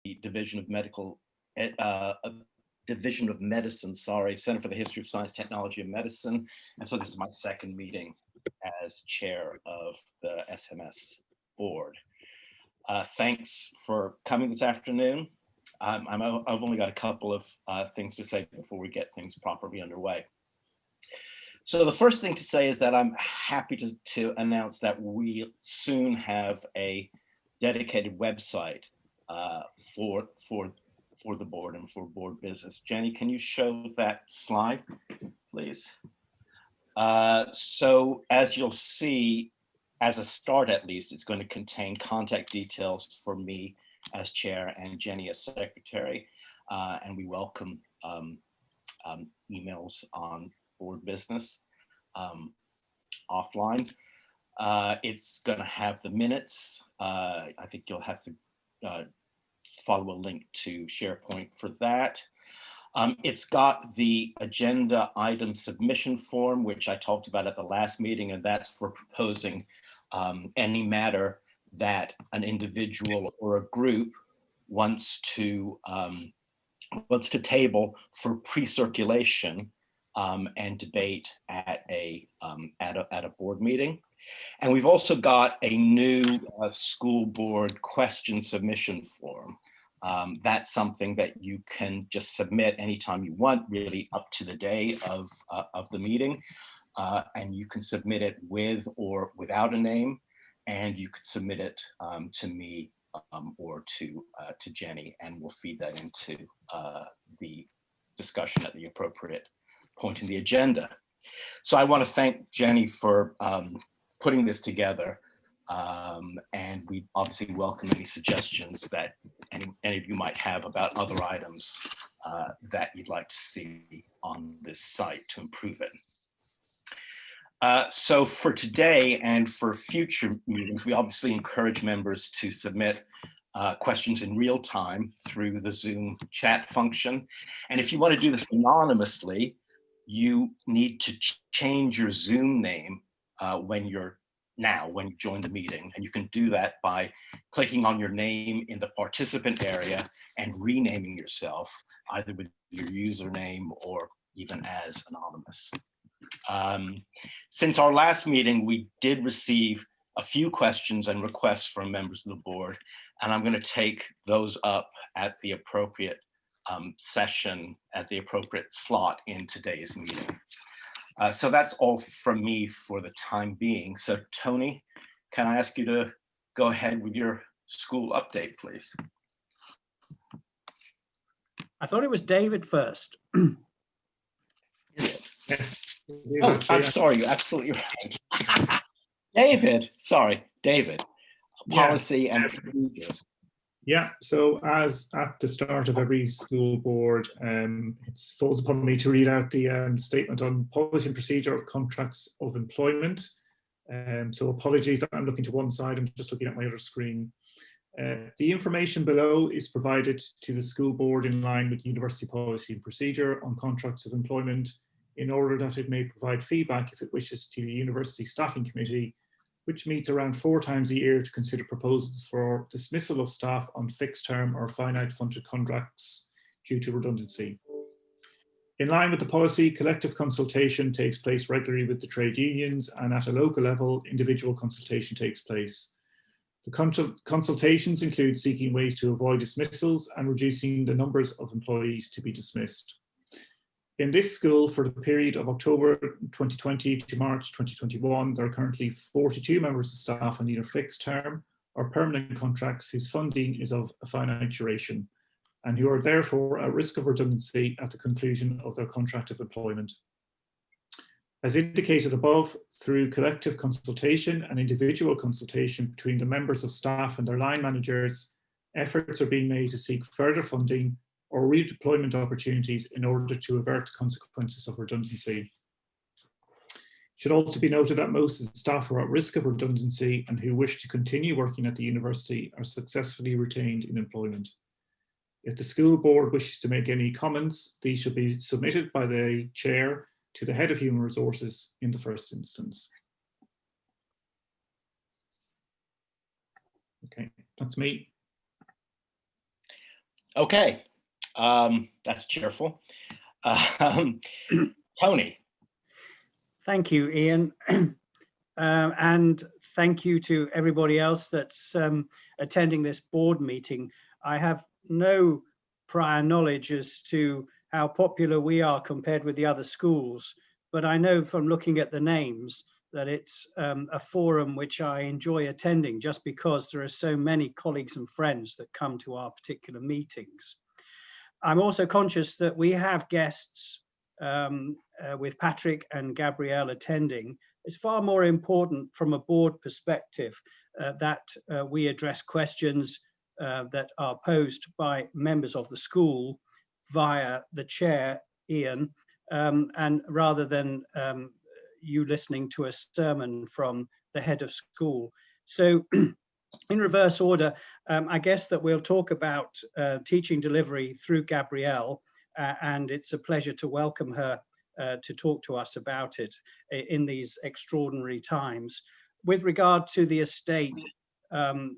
Division of Medicine, Center for the History of Science, Technology, and Medicine. And so this is my second meeting as chair of the SMS board. Thanks for coming this afternoon. I've only got a couple of things to say before we get things properly underway. So the first thing to say is that I'm happy to announce that we soon have a dedicated website for the board and for board business. Jenny, can you show that slide, please? So as you'll see, as a start at least, it's going to contain contact details for me as chair and Jenny as secretary, and we welcome emails on board business offline. It's going to have the minutes. I think you'll have to follow a link to SharePoint for that. It's got the agenda item submission form, which I talked about at the last meeting, and that's for proposing any matter that an individual or a group wants to table for pre-circulation and debate at a board meeting. And we've also got a new school board question submission form. That's something that you can just submit anytime you want, really up to the day of the meeting. And you can submit it with or without a name, and you could submit it to me or to Jenny, and we'll feed that into the discussion at the appropriate point in the agenda. So I want to thank Jenny for putting this together, and we obviously welcome any suggestions that any of you might have about other items that you'd like to see on this site to improve it. So for today and for future meetings, we obviously encourage members to submit questions in real time through the Zoom chat function. And if you want to do this anonymously, you need to change your Zoom name when you join the meeting. And you can do that by clicking on your name in the participant area and renaming yourself, either with your username or even as anonymous. Since our last meeting, we did receive a few questions and requests from members of the board, and I'm going to take those up at the appropriate session, at the appropriate slot in today's meeting. So that's all from me for the time being. So Tony, can I ask you to go ahead with your school update, please? I thought it was David first. Yes. Oh, I'm sorry, you're absolutely right. David, policy and procedures. Yeah, so as at the start of every school board, it falls upon me to read out the statement on policy and procedure of contracts of employment. So apologies, I'm looking to one side, I'm just looking at my other screen. The information below is provided to the school board in line with university policy and procedure on contracts of employment, in order that it may provide feedback if it wishes to the University Staffing Committee, which meets around 4 times a year to consider proposals for dismissal of staff on fixed term or finite funded contracts due to redundancy. In line with the policy, collective consultation takes place regularly with the trade unions, and at a local level, individual consultation takes place. The consultations include seeking ways to avoid dismissals and reducing the numbers of employees to be dismissed. In this school, for the period of October 2020 to March 2021, there are currently 42 members of staff on either fixed term or permanent contracts whose funding is of a finite duration, and who are therefore at risk of redundancy at the conclusion of their contract of employment. As indicated above, through collective consultation and individual consultation between the members of staff and their line managers, efforts are being made to seek further funding or redeployment opportunities in order to avert the consequences of redundancy. It should also be noted that most of the staff who are at risk of redundancy and who wish to continue working at the university are successfully retained in employment. If the school board wishes to make any comments, these should be submitted by the chair to the head of human resources in the first instance. Okay, that's me. Okay, that's cheerful. Tony. Thank you, Ian. And thank you to everybody else that's attending this board meeting. I have no prior knowledge as to how popular we are compared with the other schools, but I know from looking at the names that it's a forum which I enjoy attending just because there are so many colleagues and friends that come to our particular meetings. I'm also conscious that we have guests with Patrick and Gabrielle attending. It's far more important from a board perspective that we address questions that are posed by members of the school via the chair, Ian, and rather than you listening to a sermon from the head of school. So in reverse order, I guess that we'll talk about teaching delivery through Gabrielle, and it's a pleasure to welcome her to talk to us about it in these extraordinary times. With regard to the estate,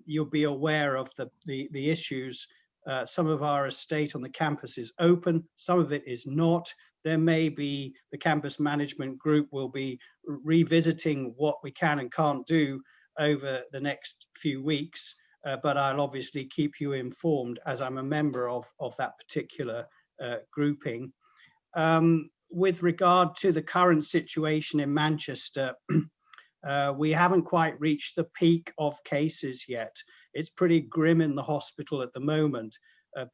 you'll be aware of the issues. Some of our estate on the campus is open, some of it is not. There may be, the campus management group will be revisiting what we can and can't do over the next few weeks, but I'll obviously keep you informed as I'm a member of that particular grouping. With regard to the current situation in Manchester, we haven't quite reached the peak of cases yet. It's pretty grim in the hospital at the moment,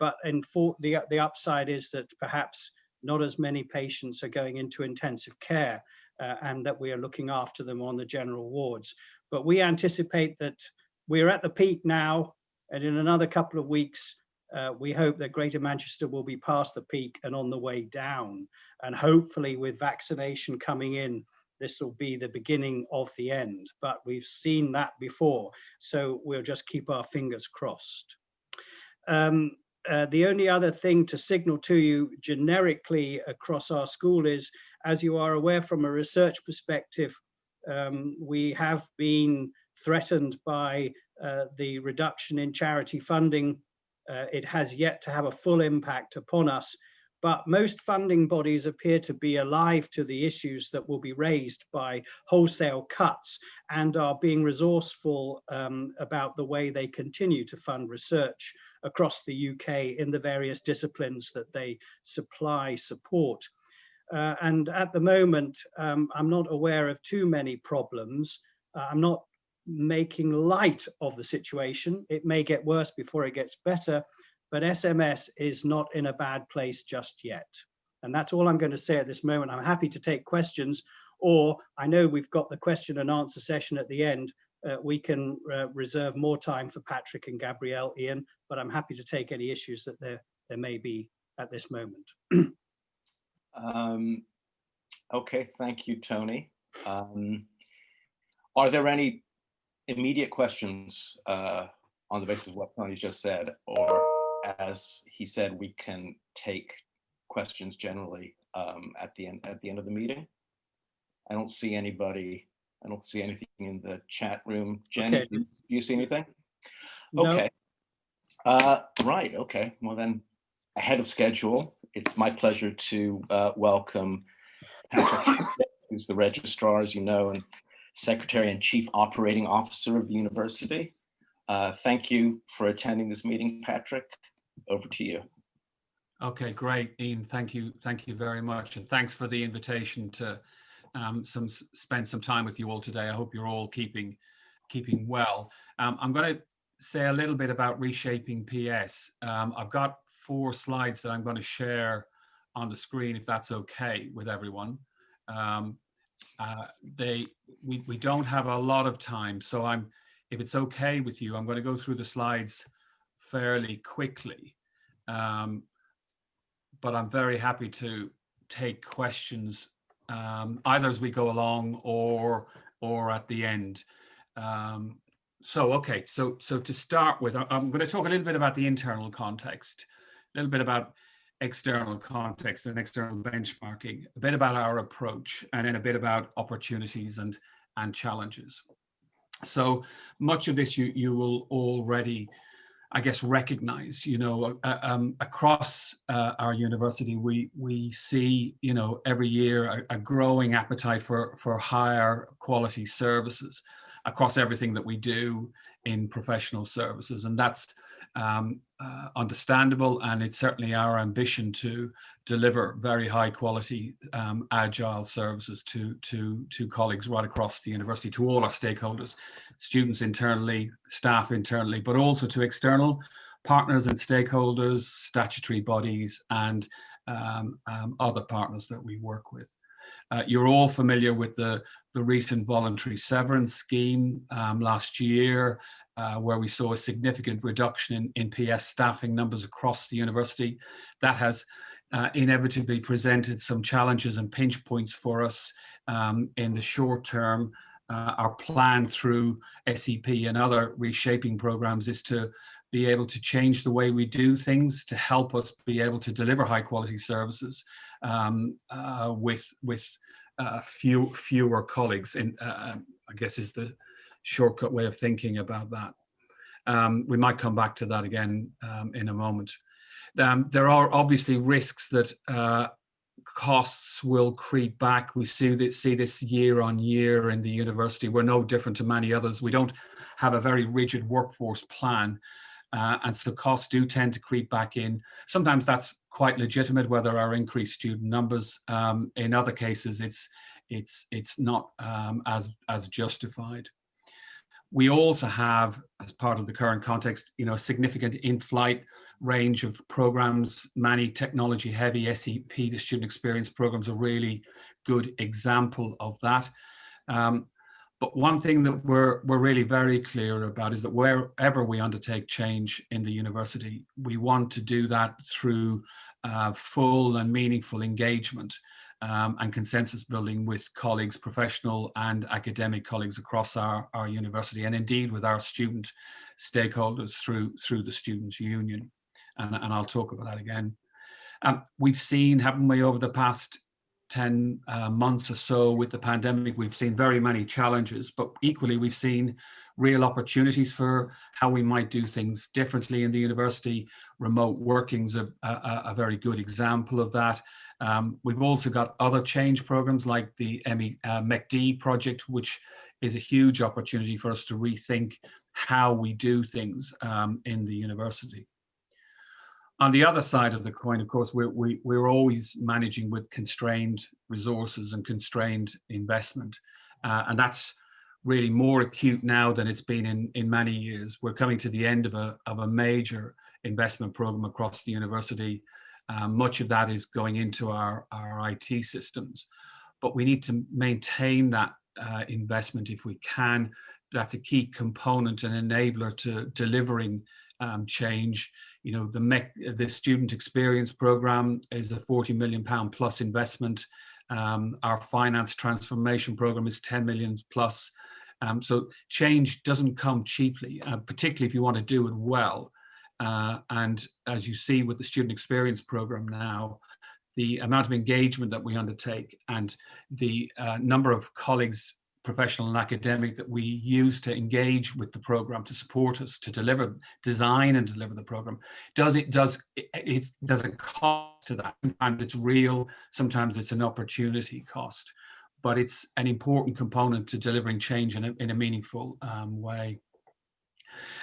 but the upside is that perhaps not as many patients are going into intensive care and that we are looking after them on the general wards. But we anticipate that we're at the peak now, and in another couple of weeks, we hope that Greater Manchester will be past the peak and on the way down. And hopefully with vaccination coming in, this will be the beginning of the end. But we've seen that before, so we'll just keep our fingers crossed. The only other thing to signal to you generically across our school is, as you are aware from a research perspective, we have been threatened by the reduction in charity funding. It has yet to have a full impact upon us, but most funding bodies appear to be alive to the issues that will be raised by wholesale cuts and are being resourceful about the way they continue to fund research across the UK in the various disciplines that they support. And at the moment, I'm not aware of too many problems. I'm not making light of the situation. It may get worse before it gets better, but SMS is not in a bad place just yet. And that's all I'm going to say at this moment. I'm happy to take questions, or I know we've got the question and answer session at the end. We can reserve more time for Patrick and Gabrielle, Ian, but I'm happy to take any issues that there may be at this moment. Okay, thank you, Tony. Are there any immediate questions on the basis of what Tony just said, or as he said, we can take questions generally at the end of the meeting? I don't see anybody. I don't see anything in the chat room. Jen, Okay. do you see anything? No. Okay. Right. Okay. Well, then, ahead of schedule, it's my pleasure to welcome Patrick, who's the registrar, as you know, and Secretary and Chief Operating Officer of the university. Thank you for attending this meeting, Patrick. Over to you. Okay, great, Ian. Thank you very much, and thanks for the invitation to spend some time with you all today. I hope you're all keeping well. I'm going to say a little bit about reshaping PS. I've got 4 slides that I'm going to share on the screen, if that's okay with everyone. We don't have a lot of time, so if it's okay with you, I'm going to go through the slides fairly quickly. But I'm very happy to take questions either as we go along or at the end. So to start with, I'm going to talk a little bit about the internal context, a little bit about external context and external benchmarking, a bit about our approach, and then a bit about opportunities and challenges. So much of this you will already I guess, recognize, across our university, we see, every year a growing appetite for higher quality services across everything that we do in professional services. And that's understandable. And it's certainly our ambition to deliver very high quality, agile services to colleagues right across the university, to all our stakeholders, students internally, staff internally, but also to external partners and stakeholders, statutory bodies, and other partners that we work with. You're all familiar with the recent voluntary severance scheme last year, where we saw a significant reduction in PS staffing numbers across the university. That has inevitably presented some challenges and pinch points for us in the short term. Our plan through SEP and other reshaping programs is to be able to change the way we do things to help us be able to deliver high quality services with fewer colleagues. I guess is the shortcut way of thinking about that. We might come back to that again in a moment. There are obviously risks that costs will creep back. We see this year on year in the university. We're no different to many others. We don't have a very rigid workforce plan. And so costs do tend to creep back in. Sometimes that's quite legitimate, whether our increased student numbers. In other cases, it's not as justified. We also have, as part of the current context, a significant in-flight range of programs. Many technology-heavy SEP to student experience programs are a really good example of that. But one thing that we're really very clear about is that wherever we undertake change in the university, we want to do that through full and meaningful engagement and consensus building with colleagues, professional and academic colleagues across our university, and indeed with our student stakeholders through the Students' Union. And I'll talk about that again. We've seen, haven't we, over the past 10 months or so with the pandemic, we've seen very many challenges, but equally we've seen real opportunities for how we might do things differently in the university. Remote working's a very good example of that. We've also got other change programs like the MECD project, which is a huge opportunity for us to rethink how we do things in the university. On the other side of the coin, of course, we're always managing with constrained resources and constrained investment. And that's really more acute now than it's been in many years. We're coming to the end of a major investment program across the university. Much of that is going into our IT systems, but we need to maintain that investment if we can. That's a key component and enabler to delivering change. The student experience program is a £40 million plus investment. Our finance transformation program is 10 million plus. So change doesn't come cheaply, particularly if you want to do it well. And as you see with the student experience program now, the amount of engagement that we undertake and the number of colleagues, professional and academic, that we use to engage with the program to support us to design and deliver the program, there's a cost to that. Sometimes it's real, sometimes it's an opportunity cost, but it's an important component to delivering change in a meaningful way.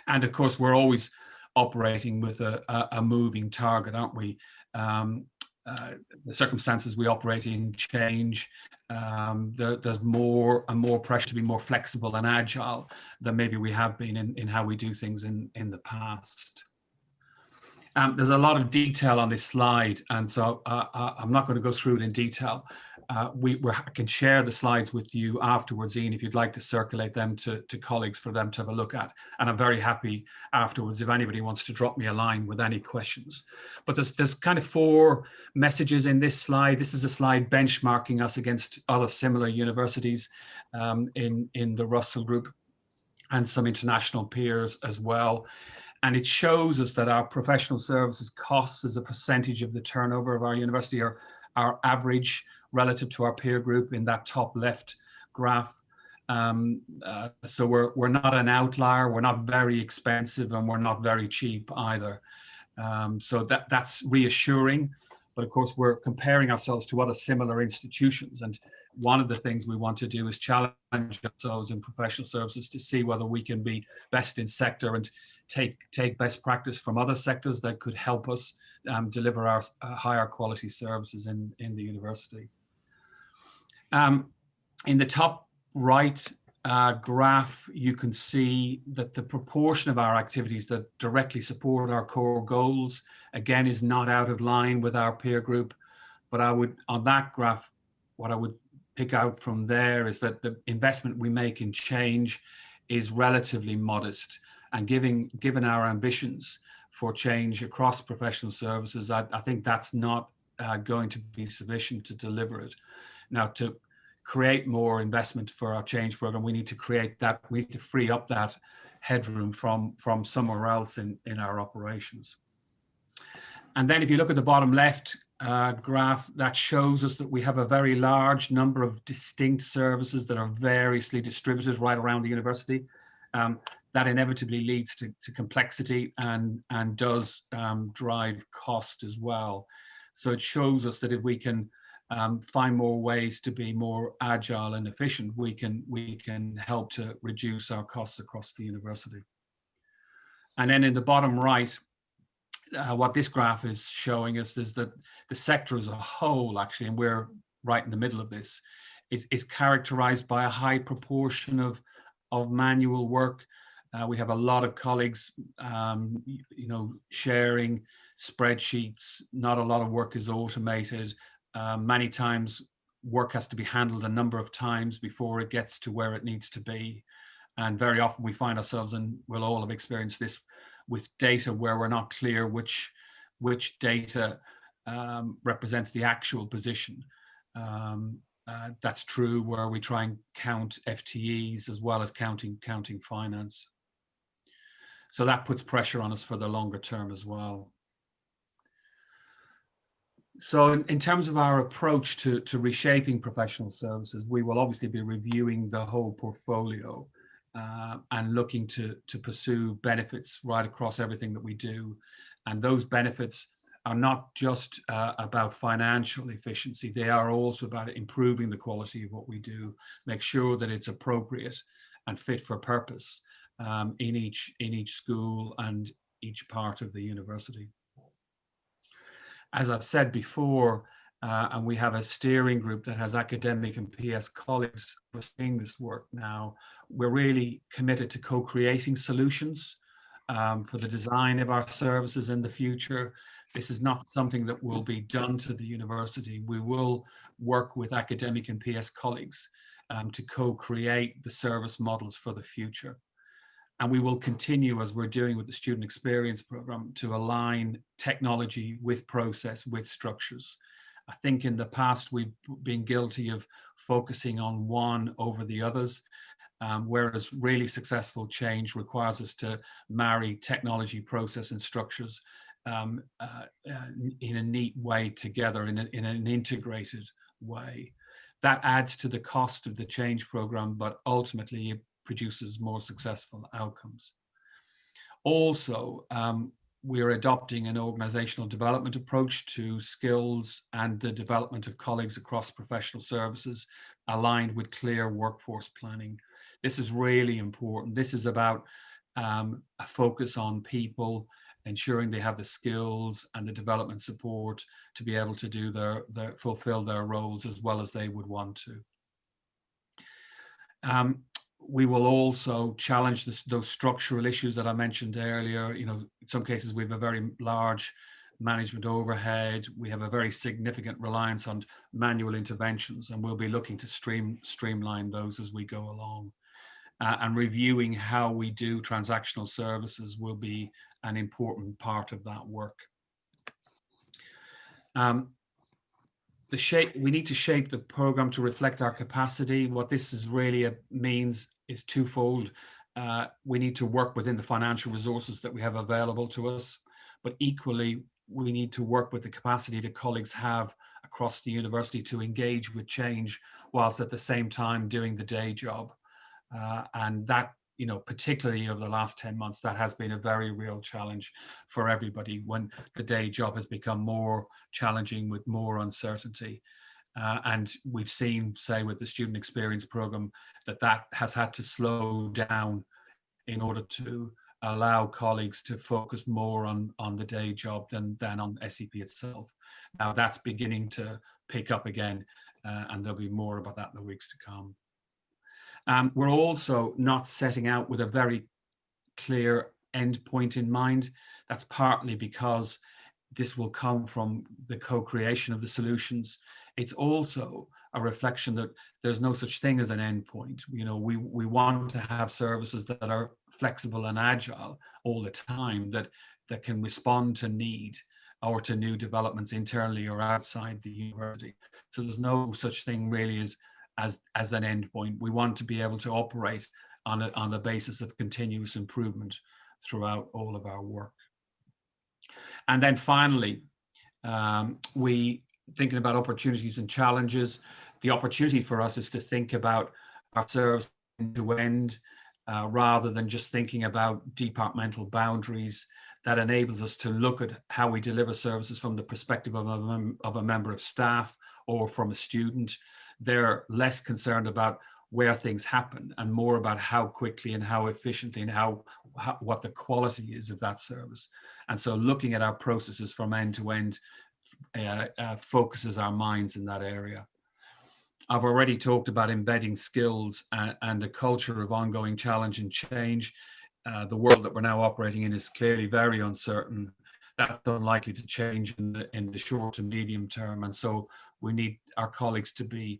And of course, we're always operating with a moving target, aren't we? The circumstances we operate in change. There's more and more pressure to be more flexible and agile than maybe we have been in how we do things in the past. There's a lot of detail on this slide, and so I'm not going to go through it in detail. I can share the slides with you afterwards, Ian, if you'd like to circulate them to colleagues for them to have a look at. And I'm very happy afterwards if anybody wants to drop me a line with any questions. But there's kind of 4 messages in this slide. This is a slide benchmarking us against other similar universities in the Russell Group and some international peers as well. And it shows us that our professional services costs as a percentage of the turnover of our university are average relative to our peer group in that top left graph. So we're not an outlier, we're not very expensive, and we're not very cheap either. So that's reassuring. But of course, we're comparing ourselves to other similar institutions. And one of the things we want to do is challenge ourselves in professional services to see whether we can be best in sector and take best practice from other sectors that could help us deliver our higher quality services in the university. In the top right graph, you can see that the proportion of our activities that directly support our core goals, again, is not out of line with our peer group. But on that graph, what I would pick out from there is that the investment we make in change is relatively modest. And given our ambitions for change across professional services, I think that's not going to be sufficient to deliver it. Now, to create more investment for our change program, we need to free up that headroom from somewhere else in our operations. And then if you look at the bottom left graph, that shows us that we have a very large number of distinct services that are variously distributed right around the university. That inevitably leads to complexity and does drive cost as well. So it shows us that if we can find more ways to be more agile and efficient, we can help to reduce our costs across the university. And then in the bottom right, what this graph is showing us is that the sector as a whole, actually, and we're right in the middle of this, is characterized by a high proportion of manual work. We have a lot of colleagues, sharing spreadsheets. Not a lot of work is automated. Many times work has to be handled a number of times before it gets to where it needs to be. And very often we find ourselves, and we'll all have experienced this, with data where we're not clear which data represents the actual position. That's true where we try and count FTEs as well as counting finance. So that puts pressure on us for the longer term as well. So in terms of our approach to reshaping professional services, we will obviously be reviewing the whole portfolio and looking to pursue benefits right across everything that we do. And those benefits are not just about financial efficiency, they are also about improving the quality of what we do, make sure that it's appropriate and fit for purpose in each school and each part of the university. As I've said before, and we have a steering group that has academic and PS colleagues overseeing this work now, we're really committed to co-creating solutions for the design of our services in the future. This is not something that will be done to the university. We will work with academic and PS colleagues to co-create the service models for the future. And we will continue, as we're doing with the student experience program, to align technology with process, with structures. I think in the past, we've been guilty of focusing on one over the others, whereas really successful change requires us to marry technology, process, and structures in a neat way together, in an integrated way. That adds to the cost of the change program, but ultimately it produces more successful outcomes. Also, we're adopting an organizational development approach to skills and the development of colleagues across professional services, aligned with clear workforce planning. This is really important. This is about a focus on people, ensuring they have the skills and the development support to be able to do fulfill their roles as well as they would want to. We will also challenge those structural issues that I mentioned earlier. In some cases we have a very large management overhead. We have a very significant reliance on manual interventions, and we'll be looking to streamline those as we go along. And reviewing how we do transactional services will be an important part of that work. We need to shape the program to reflect our capacity. What this is really means is twofold. We need to work within the financial resources that we have available to us, but equally, we need to work with the capacity that colleagues have across the university to engage with change whilst at the same time doing the day job. And that, you know, particularly over the last 10 months, that has been a very real challenge for everybody when the day job has become more challenging with more uncertainty. And we've seen, say, with the student experience program, that has had to slow down in order to allow colleagues to focus more on the day job than on SEP itself. Now that's beginning to pick up again, and there'll be more about that in the weeks to come. We're also not setting out with a very clear end point in mind. That's partly because this will come from the co-creation of the solutions. It's also a reflection that there's no such thing as an end point. You know, we want to have services that are flexible and agile all the time, that can respond to need or to new developments internally or outside the university. So there's no such thing really as an end point. We want to be able to operate on the basis of continuous improvement throughout all of our work. And then finally, we thinking about opportunities and challenges. The opportunity for us is to think about our service end to end, rather than just thinking about departmental boundaries. That enables us to look at how we deliver services from the perspective of a member of staff or from a student. They're less concerned about where things happen and more about how quickly and how efficiently and how what the quality is of that service. And so looking at our processes from end to end focuses our minds in that area. I've already talked about embedding skills and a culture of ongoing challenge and change. The world that we're now operating in is clearly very uncertain. That's unlikely to change in the short to medium term. And so we need our colleagues to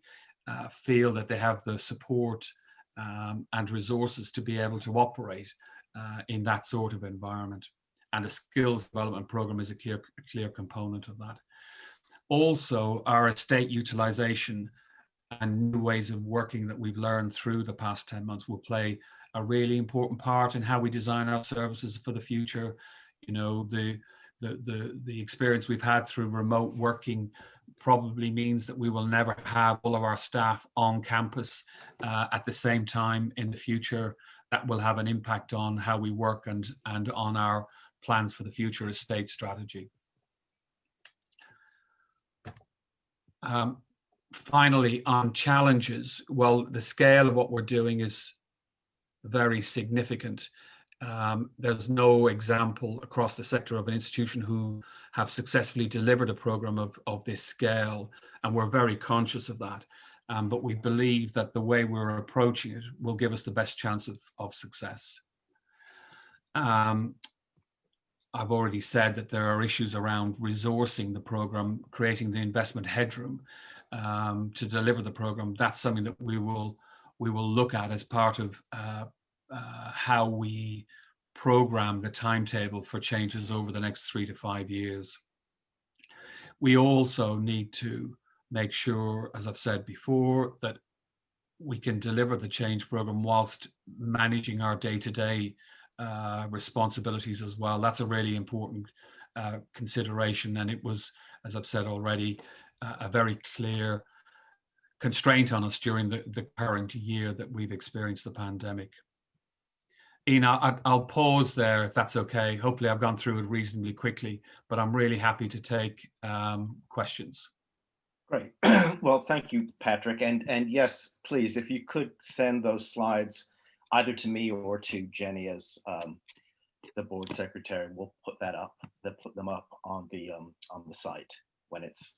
feel that they have the support and resources to be able to operate in that sort of environment. And the skills development program is a clear component of that. Also, our estate utilization and new ways of working that we've learned through the past 10 months will play a really important part in how we design our services for the future. You know, the experience we've had through remote working probably means that we will never have all of our staff on campus at the same time in the future. That will have an impact on how we work and on our plans for the future estate strategy. Finally, on challenges, well, the scale of what we're doing is very significant. There's no example across the sector of an institution who have successfully delivered a program of this scale, and we're very conscious of that. But we believe that the way we're approaching it will give us the best chance of success. I've already said that there are issues around resourcing the program, creating the investment headroom to deliver the program. That's something that we will look at as part of how we program the timetable for changes over the next 3 to 5 years. We also need to make sure, as I've said before, that we can deliver the change program whilst managing our day-to-day responsibilities as well. That's a really important consideration, and it was, as I've said already, a very clear constraint on us during the current year that we've experienced the pandemic. Ian, I'll pause there if that's okay. Hopefully I've gone through it reasonably quickly, but I'm really happy to take questions. Great. Well, thank you, Patrick. And yes, please, if you could send those slides either to me or to Jenny as the board secretary, we'll put them up on the site when it's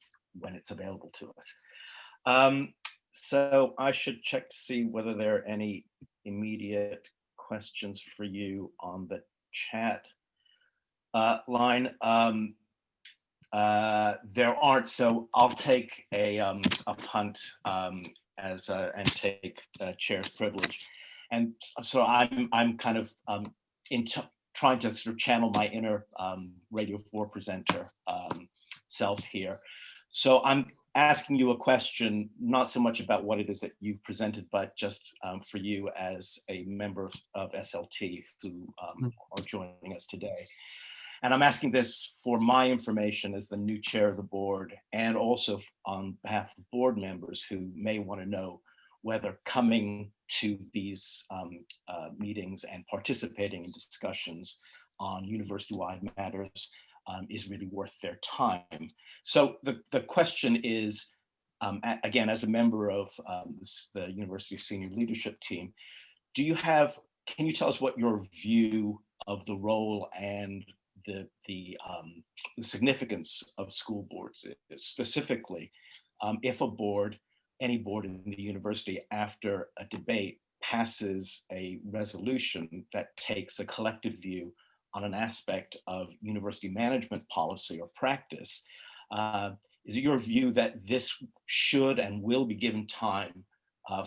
available to us. So I should check to see whether there are any immediate questions for you on the chat line. There aren't, so I'll take a punt and take chair's privilege. And so I'm kind of trying to sort of channel my inner Radio 4 presenter self here. So I'm asking you a question, not so much about what it is that you've presented, but just for you as a member of SLT who are joining us today. And I'm asking this for my information as the new chair of the board, and also on behalf of board members who may want to know whether coming to these meetings and participating in discussions on university-wide matters is really worth their time. So the question is, again, as a member of the university senior leadership team, can you tell us what your view of the role and the significance of school boards is? Specifically, if any board in the university, after a debate, passes a resolution that takes a collective view on an aspect of university management policy or practice, is it your view that this should and will be given time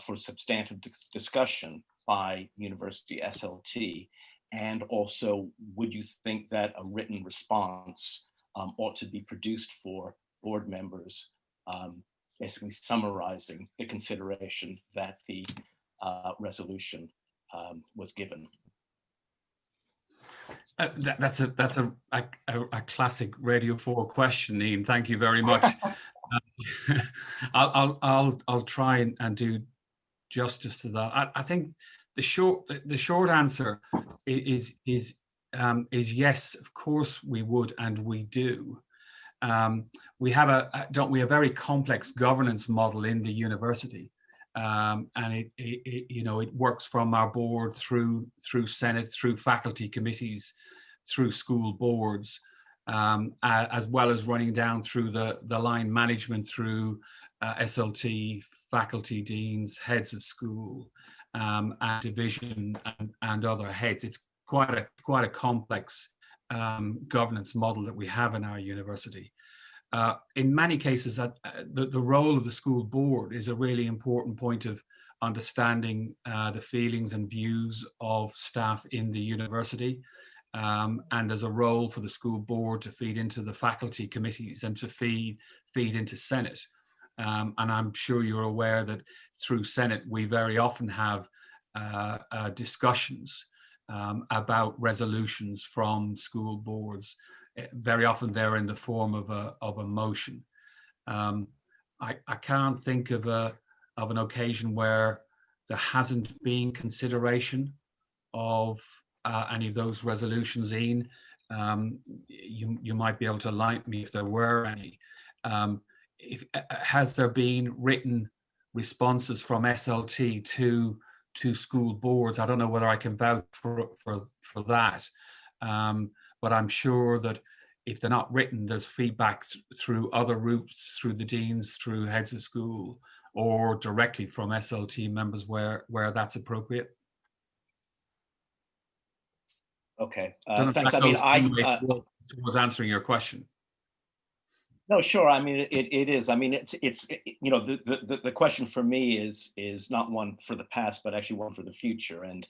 for substantive discussion by university SLT? And also, would you think that a written response ought to be produced for board members, basically summarizing the consideration that the resolution was given? That's a classic Radio 4 question, Ian. Thank you very much. I'll try and do justice to that. I think the short answer is yes, of course we would, and we do. We have a very complex governance model in the university, and it works from our board through Senate, through faculty committees, through school boards, as well as running down through the line management, through SLT, faculty deans, heads of school, and division and other heads. It's quite a complex governance model that we have in our university. In many cases, the role of the school board is a really important point of understanding the feelings and views of staff in the university. And there's a role for the school board to feed into the faculty committees and to feed into Senate. And I'm sure you're aware that through Senate, we very often have discussions about resolutions from school boards. Very often they're in the form of a motion. I can't think of an occasion where there hasn't been consideration of any of those resolutions, Ian. You might be able to enlighten me if there were any. Has there been written responses from SLT to school boards? I don't know whether I can vouch for that, but I'm sure that if they're not written, there's feedback through other routes, through the deans, through heads of school, or directly from SLT members where that's appropriate. Okay, thanks. I mean, was answering your question. No, sure. I mean, it is. I mean, it's the question for me is not one for the past, but actually one for the future, and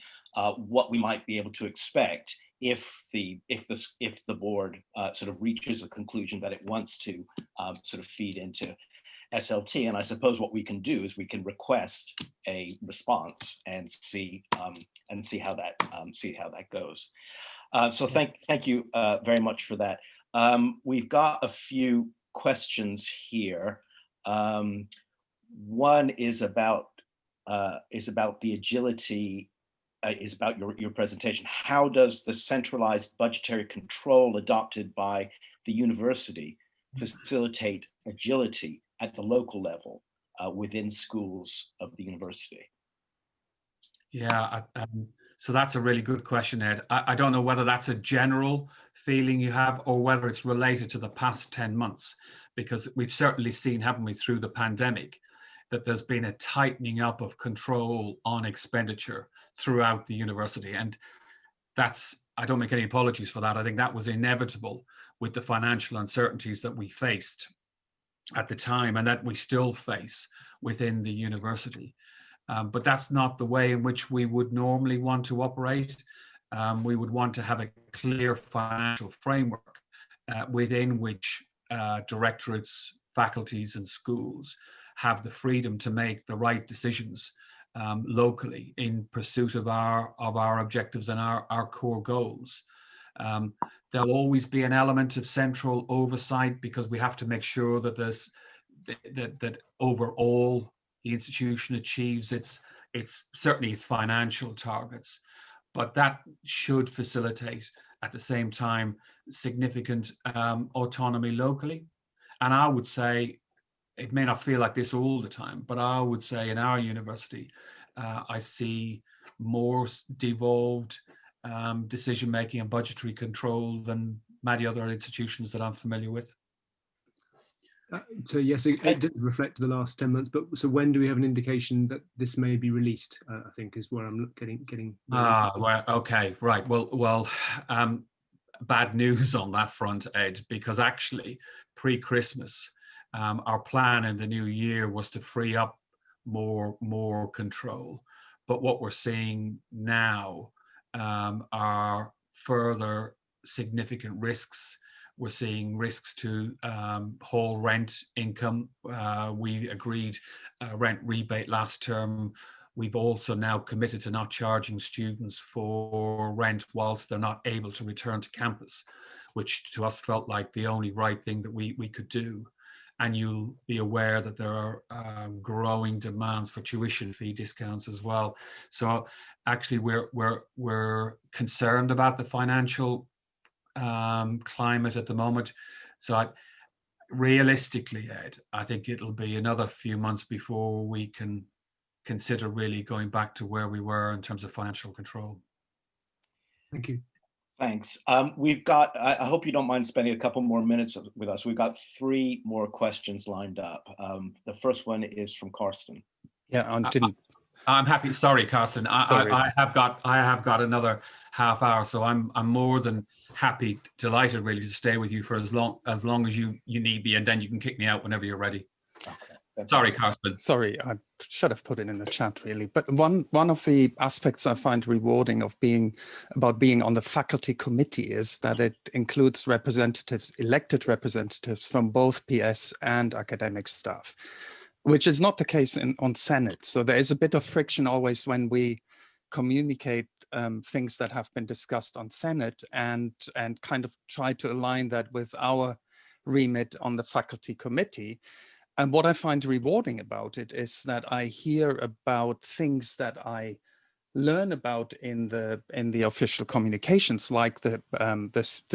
what we might be able to expect if the board sort of reaches a conclusion that it wants to sort of feed into SLT. And I suppose what we can do is we can request a response and see how that goes. So thank you very much for that. We've got a few questions here. One is about the agility. Is about your presentation. How does the centralized budgetary control adopted by the university facilitate agility at the local level within schools of the university? Yeah, so that's a really good question, Ed. I don't know whether that's a general feeling you have or whether it's related to the past 10 months, because we've certainly seen, haven't we, through the pandemic, that there's been a tightening up of control on expenditure throughout the university. And I don't make any apologies for that. I think that was inevitable with the financial uncertainties that we faced at the time and that we still face within the university. But that's not the way in which we would normally want to operate. We would want to have a clear financial framework within which directorates, faculties, and schools have the freedom to make the right decisions locally in pursuit of our objectives and our core goals. There'll always be an element of central oversight because we have to make sure that that overall the institution achieves its certainly its financial targets, but that should facilitate at the same time significant autonomy locally. And I would say, it may not feel like this all the time, but I would say in our university, I see more devolved decision-making and budgetary control than many other institutions that I'm familiar with. So yes, it did reflect the last 10 months, but so when do we have an indication that this may be released? I think is where I'm getting. Well, okay, right. Well, bad news on that front, Ed, because actually pre-Christmas, our plan in the new year was to free up more control. But what we're seeing now are further significant risks. We're seeing risks to hall rent income. We agreed a rent rebate last term. We've also now committed to not charging students for rent whilst they're not able to return to campus, which to us felt like the only right thing that we could do. And you'll be aware that there are growing demands for tuition fee discounts as well. So actually we're concerned about the financial climate at the moment. So realistically, Ed, I think it'll be another few months before we can consider really going back to where we were in terms of financial control. Thank you. Thanks. We've got, I hope you don't mind spending a couple more minutes with us. We've got 3 more questions lined up. The first one is from Karsten. Yeah, I'm happy. Sorry, Karsten. I have got another half hour, so I'm more than happy, delighted really to stay with you for as long as you need me, and then you can kick me out whenever you're ready. Okay. Sorry, Karsten. sorry, I should have put it in the chat really. But one of the aspects I find rewarding of being on the faculty committee is that it includes representatives, elected representatives from both PS and academic staff, which is not the case on Senate. So there is a bit of friction always when we communicate things that have been discussed on Senate and kind of try to align that with our remit on the faculty committee. And what I find rewarding about it is that I hear about things that I learn about in the official communications, like the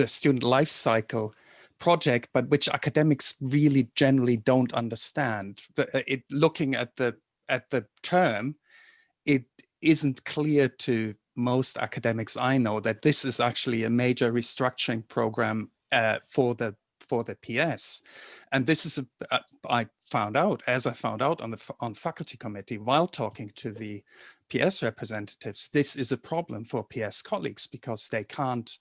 student life cycle project, but which academics really generally don't understand. Looking at the term, it isn't clear to most academics I know that this is actually a major restructuring program for the PS. And this is I found out on faculty committee while talking to the PS representatives, this is a problem for PS colleagues because they can't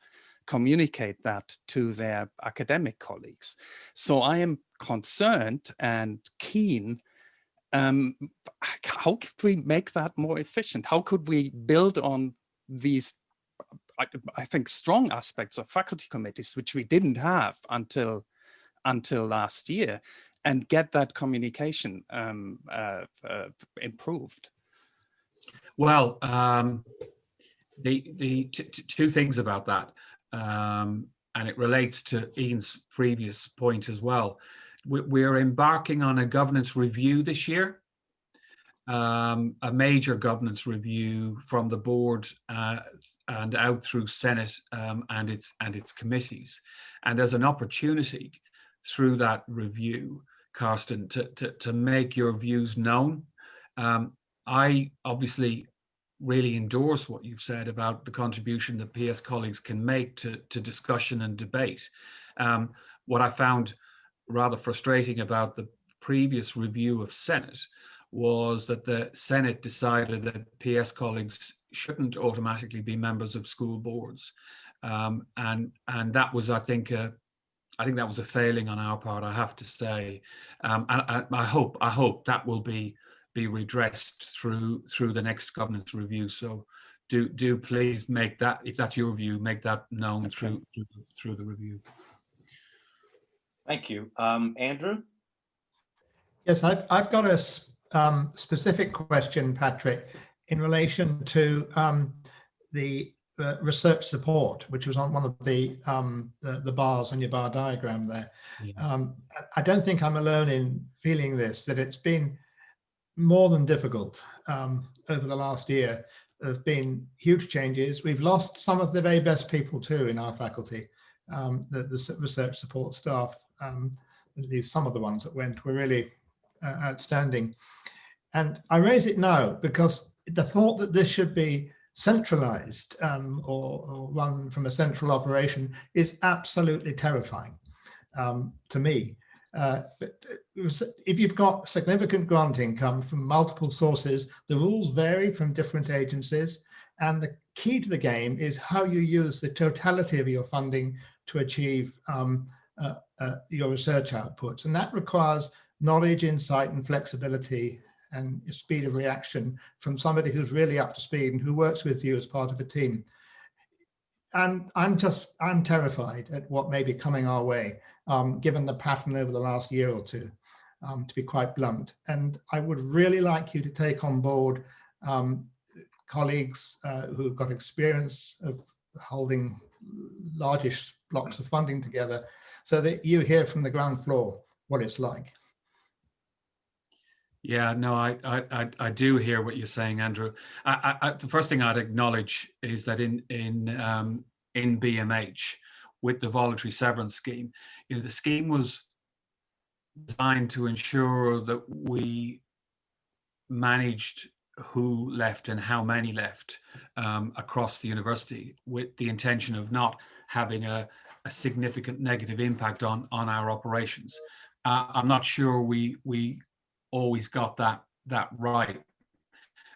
communicate that to their academic colleagues. So I am concerned and keen. How could we make that more efficient? How could we build on these, I think, strong aspects of faculty committees, which we didn't have until last year, and get that communication improved? Well, the 2 things about that, and it relates to Ian's previous point as well. We're embarking on a governance review this year, a major governance review from the board and out through Senate and its committees. And there's an opportunity through that review, Karsten, to make your views known. I obviously really endorse what you've said about the contribution that PS colleagues can make to discussion and debate. What I found rather frustrating about the previous review of Senate was that the Senate decided that PS colleagues shouldn't automatically be members of school boards. And that was, I think that was a failing on our part, I have to say. And I hope that will be redressed through the next governance review. So do please make that, if that's your view, make that known through the review. Thank you. Andrew? Yes, I've got a specific question, Patrick, in relation to the research support, which was on one of the bars on your bar diagram there. Yeah. I don't think I'm alone in feeling this, that it's been more than difficult over the last year. There have been huge changes. We've lost some of the very best people too in our faculty. The research support staff, at least some of the ones that went, were really outstanding. And I raise it now because the thought that this should be centralized or run from a central operation is absolutely terrifying to me. But if you've got significant grant income from multiple sources, the rules vary from different agencies. And the key to the game is how you use the totality of your funding to achieve your research outputs. And that requires knowledge, insight, and flexibility and speed of reaction from somebody who's really up to speed and who works with you as part of a team. And I'm terrified at what may be coming our way, given the pattern over the last year or two, to be quite blunt. And I would really like you to take on board colleagues who've got experience of holding largish blocks of funding together so that you hear from the ground floor what it's like. Yeah, no, I do hear what you're saying, Andrew. The first thing I'd acknowledge is that in BMH, with the voluntary severance scheme, the scheme was designed to ensure that we managed who left and how many left across the university, with the intention of not having a significant negative impact on our operations. I'm not sure we always got that right.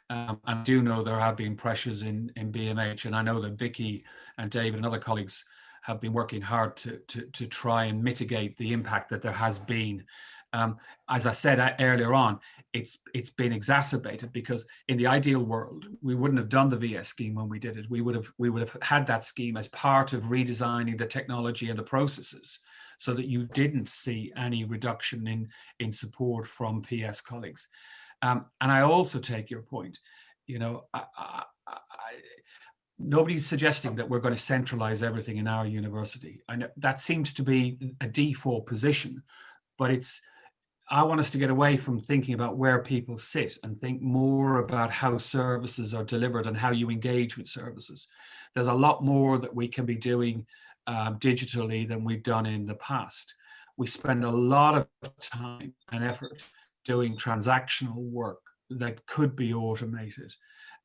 I do know there have been pressures in BMH, and I know that Vicky and David and other colleagues have been working hard to try and mitigate the impact that there has been. As I said earlier on, it's been exacerbated because in the ideal world, we wouldn't have done the VS scheme when we did it. We would have had that scheme as part of redesigning the technology and the processes, so that you didn't see any reduction in support from PS colleagues. And I also take your point. Nobody's suggesting that we're going to centralize everything in our university. I know that seems to be a default position, but I want us to get away from thinking about where people sit and think more about how services are delivered and how you engage with services. There's a lot more that we can be doing digitally than we've done in the past. We spend a lot of time and effort doing transactional work that could be automated.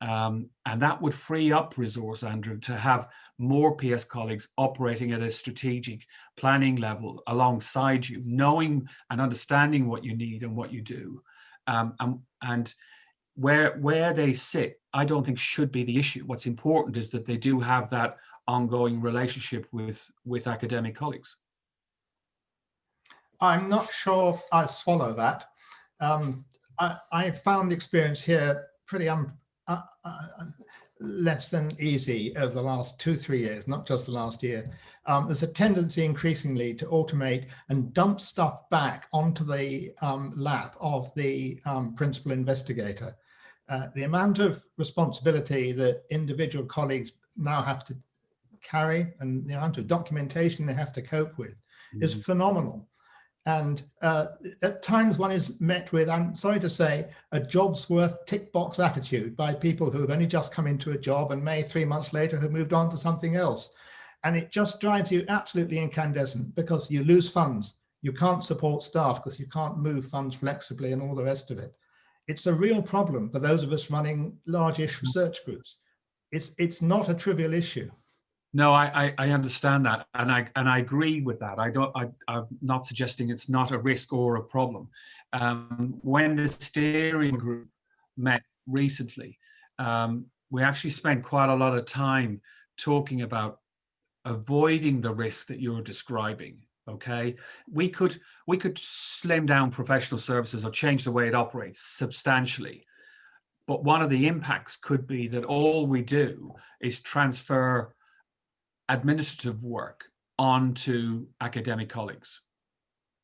And that would free up resource, Andrew, to have more PS colleagues operating at a strategic planning level alongside you, knowing and understanding what you need and what you do. And where they sit, I don't think should be the issue. What's important is that they do have that ongoing relationship with academic colleagues. I'm not sure I swallow that. I found the experience here pretty less than easy over the last 2-3 years, not just the last year. There's a tendency increasingly to automate and dump stuff back onto the lap of the principal investigator. The amount of responsibility that individual colleagues now have to carry and the amount of documentation they have to cope with is phenomenal. And at times one is met with, I'm sorry to say, a job's worth tick box attitude by people who have only just come into a job and may 3 months later have moved on to something else. And it just drives you absolutely incandescent because you lose funds. You can't support staff because you can't move funds flexibly and all the rest of it. It's a real problem for those of us running large-ish research groups. It's not a trivial issue. No, I understand that, and I agree with that. I'm not suggesting it's not a risk or a problem. When the steering group met recently, we actually spent quite a lot of time talking about avoiding the risk that you're describing. Okay, we could slim down professional services or change the way it operates substantially, but one of the impacts could be that all we do is transfer administrative work onto academic colleagues.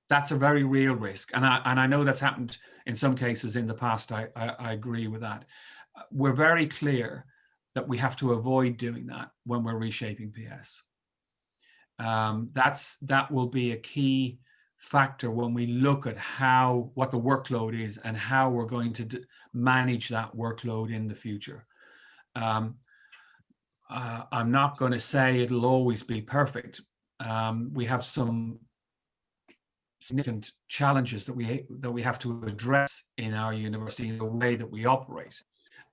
That's a very real risk, and I know that's happened in some cases in the past. I agree with that. We're very clear that we have to avoid doing that when we're reshaping PS. That will be a key factor when we look at what the workload is and how we're going to manage that workload in the future. I'm not going to say it'll always be perfect. We have some significant challenges that we have to address in our university in the way that we operate.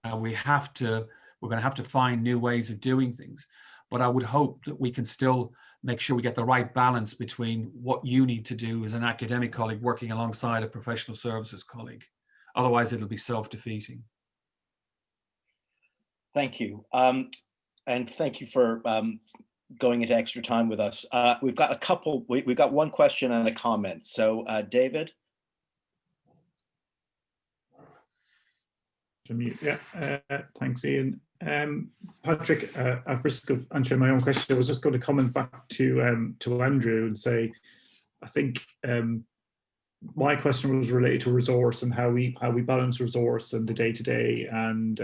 We're going to have to find new ways of doing things. But I would hope that we can still make sure we get the right balance between what you need to do as an academic colleague working alongside a professional services colleague. Otherwise, it'll be self-defeating. Thank you. And thank you for going into extra time with us. We've got one question and a comment. So David? Yeah, thanks, Ian. Patrick, at risk of answering my own question, I was just going to comment back to Andrew and say, I think my question was related to resource and how we balance resource and the day-to-day, and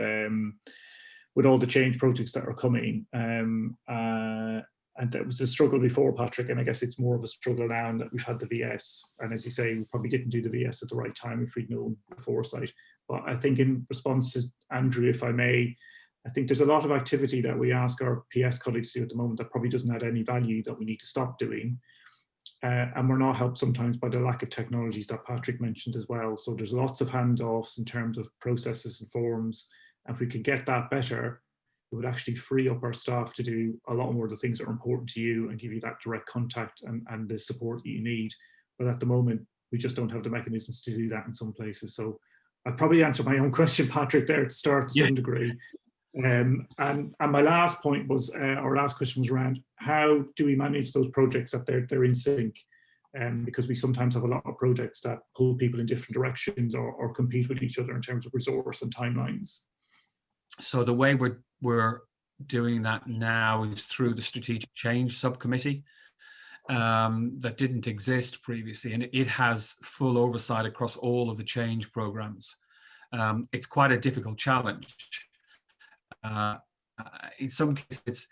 with all the change projects that are coming. And that was a struggle before, Patrick, and I guess it's more of a struggle now that we've had the VS. And as you say, we probably didn't do the VS at the right time if we'd known the foresight. But I think in response to Andrew, if I may, I think there's a lot of activity that we ask our PS colleagues to do at the moment that probably doesn't add any value, that we need to stop doing. And we're not helped sometimes by the lack of technologies that Patrick mentioned as well. So there's lots of handoffs in terms of processes and forms. And if we could get that better, it would actually free up our staff to do a lot more of the things that are important to you and give you that direct contact and the support that you need. But at the moment, we just don't have the mechanisms to do that in some places. So I probably answered my own question, Patrick, there at the start to some degree. And my last point was, our last question was around how do we manage those projects that they're in sync? Because we sometimes have a lot of projects that pull people in different directions or compete with each other in terms of resource and timelines. So the way we're doing that now is through the Strategic Change Subcommittee that didn't exist previously, and it has full oversight across all of the change programs. It's quite a difficult challenge. In some cases,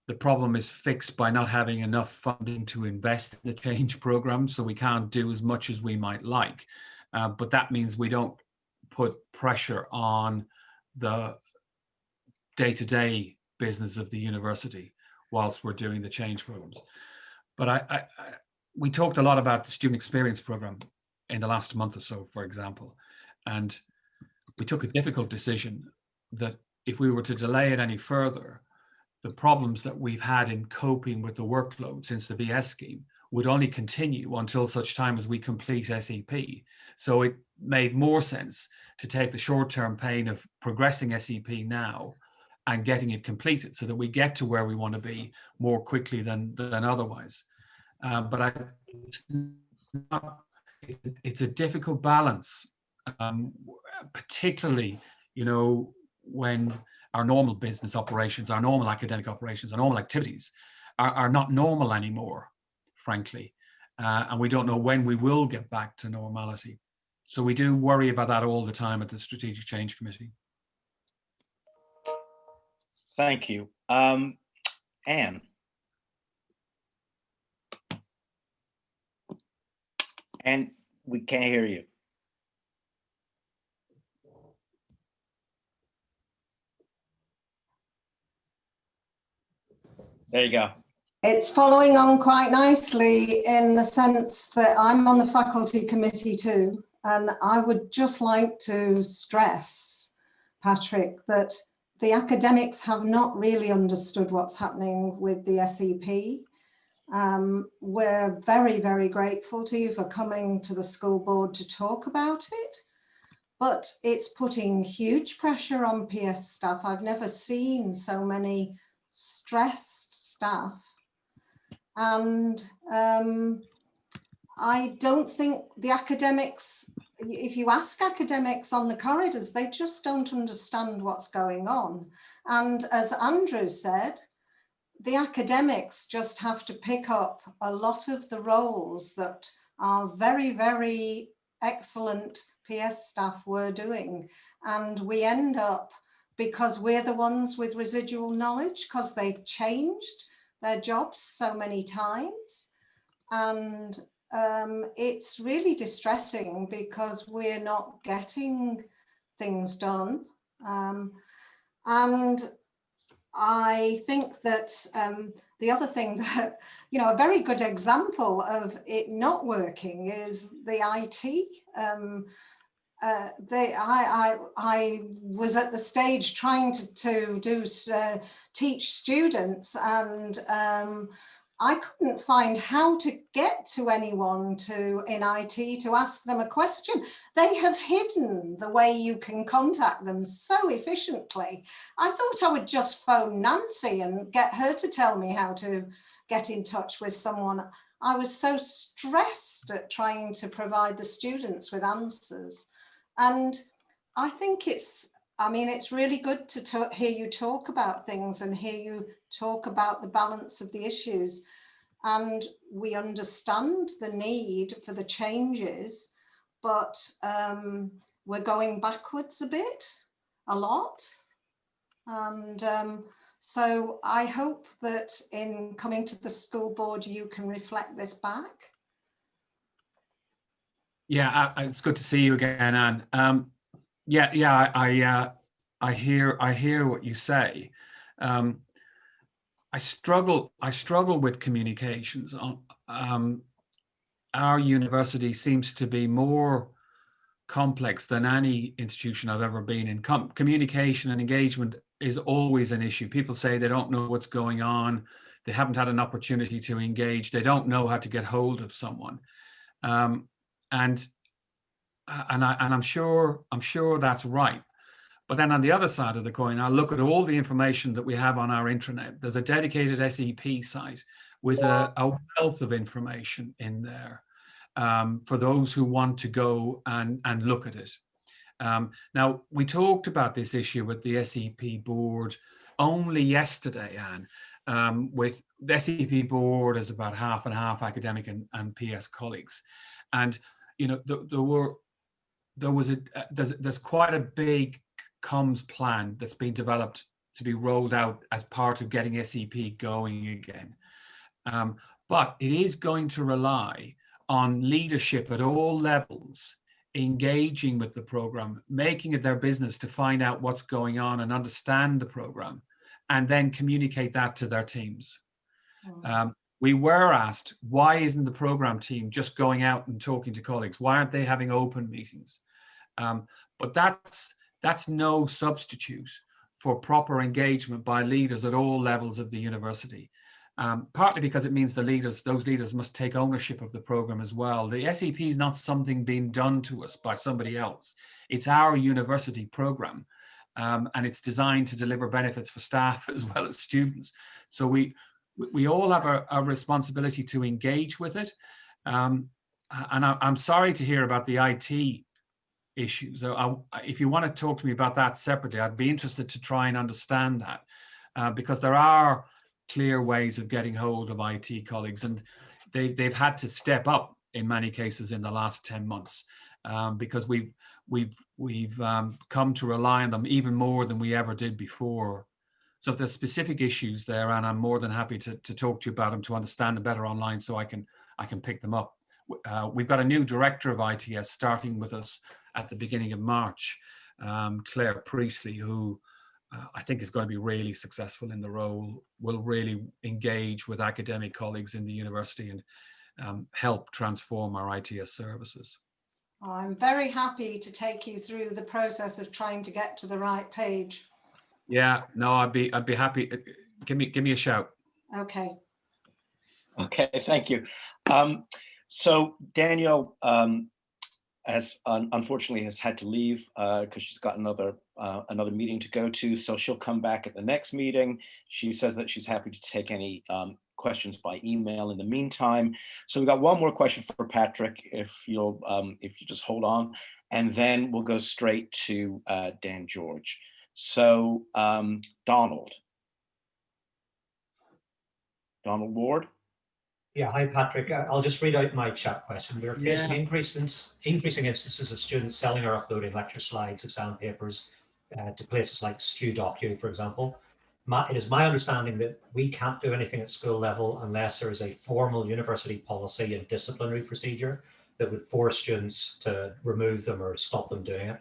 the problem is fixed by not having enough funding to invest in the change program, so we can't do as much as we might like. But that means we don't put pressure on the day-to-day business of the university whilst we're doing the change programs. But we talked a lot about the student experience program in the last month or so, for example, and we took a difficult decision that if we were to delay it any further, the problems that we've had in coping with the workload since the VS scheme would only continue until such time as we complete SEP. So it made more sense to take the short-term pain of progressing SEP now and getting it completed so that we get to where we want to be more quickly than otherwise. But it's a difficult balance, particularly, when our normal business operations, our normal academic operations, our normal activities are not normal anymore, frankly. And we don't know when we will get back to normality. So we do worry about that all the time at the Strategic Change Committee. Thank you. Anne. And we can't hear you. There you go. It's following on quite nicely in the sense that I'm on the faculty committee too. And I would just like to stress, Patrick, that the academics have not really understood what's happening with the SEP. We're very, very grateful to you for coming to the school board to talk about it, but it's putting huge pressure on PS staff. I've never seen so many stressed staff. And I don't think the academics, if you ask academics on the corridors, they just don't understand what's going on. And as Andrew said, the academics just have to pick up a lot of the roles that our very, very excellent PS staff were doing. And we end up, because we're the ones with residual knowledge, because they've changed their jobs so many times. And it's really distressing because we're not getting things done. And I think that the other thing that, you know, a very good example of it not working is the IT. I was at the stage trying to teach students, and I couldn't find how to get to anyone in IT to ask them a question. They have hidden the way you can contact them so efficiently. I thought I would just phone Nancy and get her to tell me how to get in touch with someone. I was so stressed at trying to provide the students with answers. And I think it's really good to hear you talk about things and hear you talk about the balance of the issues. And we understand the need for the changes, but we're going backwards a lot. And so I hope that in coming to the school board, you can reflect this back. Yeah, it's good to see you again, Anne. I hear what you say. I struggle with communications. Our university seems to be more complex than any institution I've ever been in. Communication and engagement is always an issue. People say they don't know what's going on. They haven't had an opportunity to engage. They don't know how to get hold of someone. And I'm sure that's right. But then on the other side of the coin, I look at all the information that we have on our intranet. There's a dedicated SEP site with a wealth of information in there for those who want to go and look at it. Now, we talked about this issue with the SEP board only yesterday, Anne, with the SEP board is about half and half academic and PS colleagues. And, you know, there's quite a big comms plan that's been developed to be rolled out as part of getting SEP going again. But it is going to rely on leadership at all levels, engaging with the program, making it their business to find out what's going on and understand the program, and then communicate that to their teams. We were asked, why isn't the program team just going out and talking to colleagues? Why aren't they having open meetings? But that's no substitute for proper engagement by leaders at all levels of the university. Partly because it means those leaders must take ownership of the program as well. The SEP is not something being done to us by somebody else. It's our university program, and it's designed to deliver benefits for staff as well as students. So we all have a responsibility to engage with it. And I'm sorry to hear about the IT issues. If you want to talk to me about that separately, I'd be interested to try and understand that, because there are clear ways of getting hold of IT colleagues, and they've had to step up in many cases in the last 10 months because we've come to rely on them even more than we ever did before. So if there's specific issues there, and I'm more than happy to talk to you about them to understand them better online, so I can pick them up. We've got a new director of ITS starting with us at the beginning of March, Claire Priestley, who I think is going to be really successful in the role, will really engage with academic colleagues in the university and help transform our ITS services. I'm very happy to take you through the process of trying to get to the right page. Yeah, no, I'd be happy. Give me a shout. Okay. Okay, thank you. So Danielle unfortunately has had to leave because she's got another meeting to go to. So she'll come back at the next meeting. She says that she's happy to take any questions by email in the meantime. So we've got one more question for Patrick, if you just hold on, and then we'll go straight to Dan George. So Donald Ward. Yeah, hi Patrick. I'll just read out my chat question. We're facing increasing instances of students selling or uploading lecture slides, exam papers to places like StuDocu, for example. it is my understanding that we can't do anything at school level unless there is a formal university policy and disciplinary procedure that would force students to remove them or stop them doing it.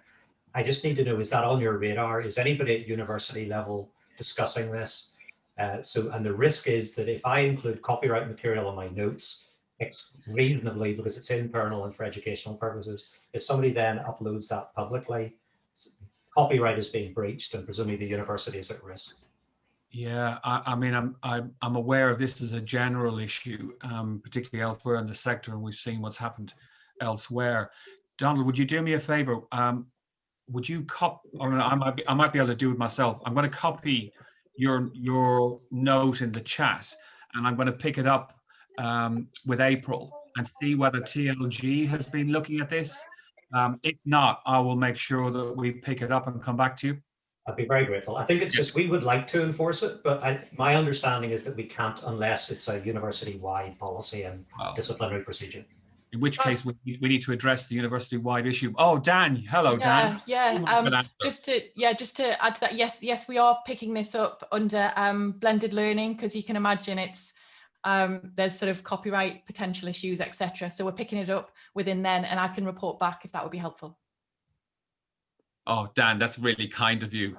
I just need to know, is that on your radar? Is anybody at university level discussing this? And the risk is that if I include copyright material on my notes, it's reasonably, because it's internal and for educational purposes, if somebody then uploads that publicly, copyright is being breached and presumably the university is at risk. Yeah, I mean, I'm aware of this as a general issue, particularly elsewhere in the sector, and we've seen what's happened elsewhere. Donald, would you do me a favor? Would you I might be able to do it myself. I'm going to copy your note in the chat, and I'm going to pick it up with April and see whether TLG has been looking at this. If not, I will make sure that we pick it up and come back to you. I'd be very grateful. I think it's just, we would like to enforce it, but my understanding is that we can't unless it's a university-wide policy and disciplinary procedure. In which case, we need to address the university-wide issue. Oh, Dan, hello, Dan. Yeah. Just to add to that, yes, we are picking this up under blended learning, because you can imagine it's there's sort of copyright potential issues, etc. So we're picking it up within then, and I can report back if that would be helpful. Oh, Dan, that's really kind of you.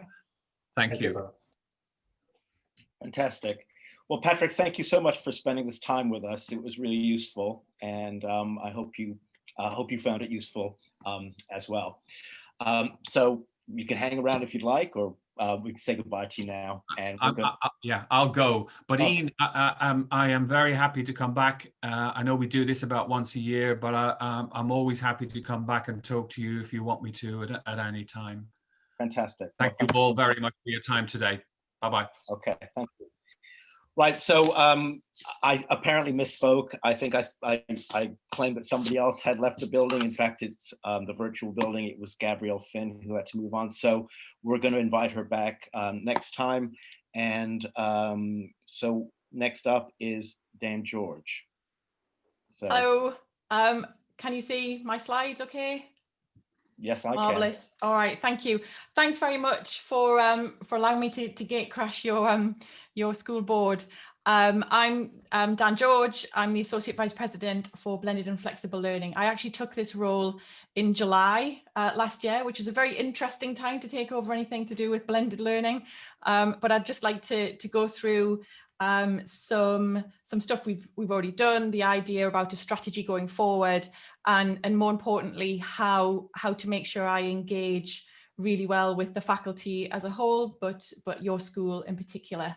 Thank you. Fantastic. Well, Patrick, thank you so much for spending this time with us. It was really useful, and I hope you found it useful as well. So you can hang around if you'd like, or we can say goodbye to you now. And yeah, I'll go. But Ian, I am very happy to come back. I know we do this about once a year, but I'm always happy to come back and talk to you if you want me to at any time. Fantastic. Thank you all very much for your time today. Bye-bye. Okay, thank you. Right, so I apparently misspoke. I think I claimed that somebody else had left the building. In fact, it's the virtual building. It was Gabrielle Finn who had to move on. So we're going to invite her back next time. And so next up is Dan George. So, hello, can you see my slides okay? Yes, I Marvelous. Can. All right, thank you. Thanks very much for allowing me to gate crash your school board. I'm Dan George. I'm the Associate Vice President for Blended and Flexible Learning. I actually took this role in July last year, which was a very interesting time to take over anything to do with blended learning. But I'd just like to go through some stuff we've already done, the idea about a strategy going forward, and more importantly, how to make sure I engage really well with the faculty as a whole, but your school in particular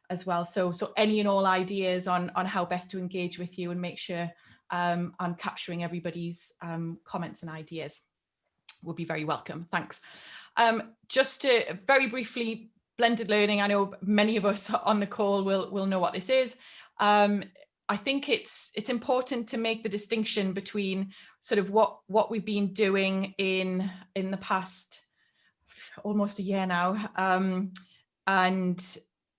as well. So any and all ideas on how best to engage with you and make sure I'm capturing everybody's comments and ideas would be very welcome. Thanks. Just to very briefly, blended learning, I know many of us on the call will know what this is. I think it's important to make the distinction between sort of what we've been doing in the past almost a year now, and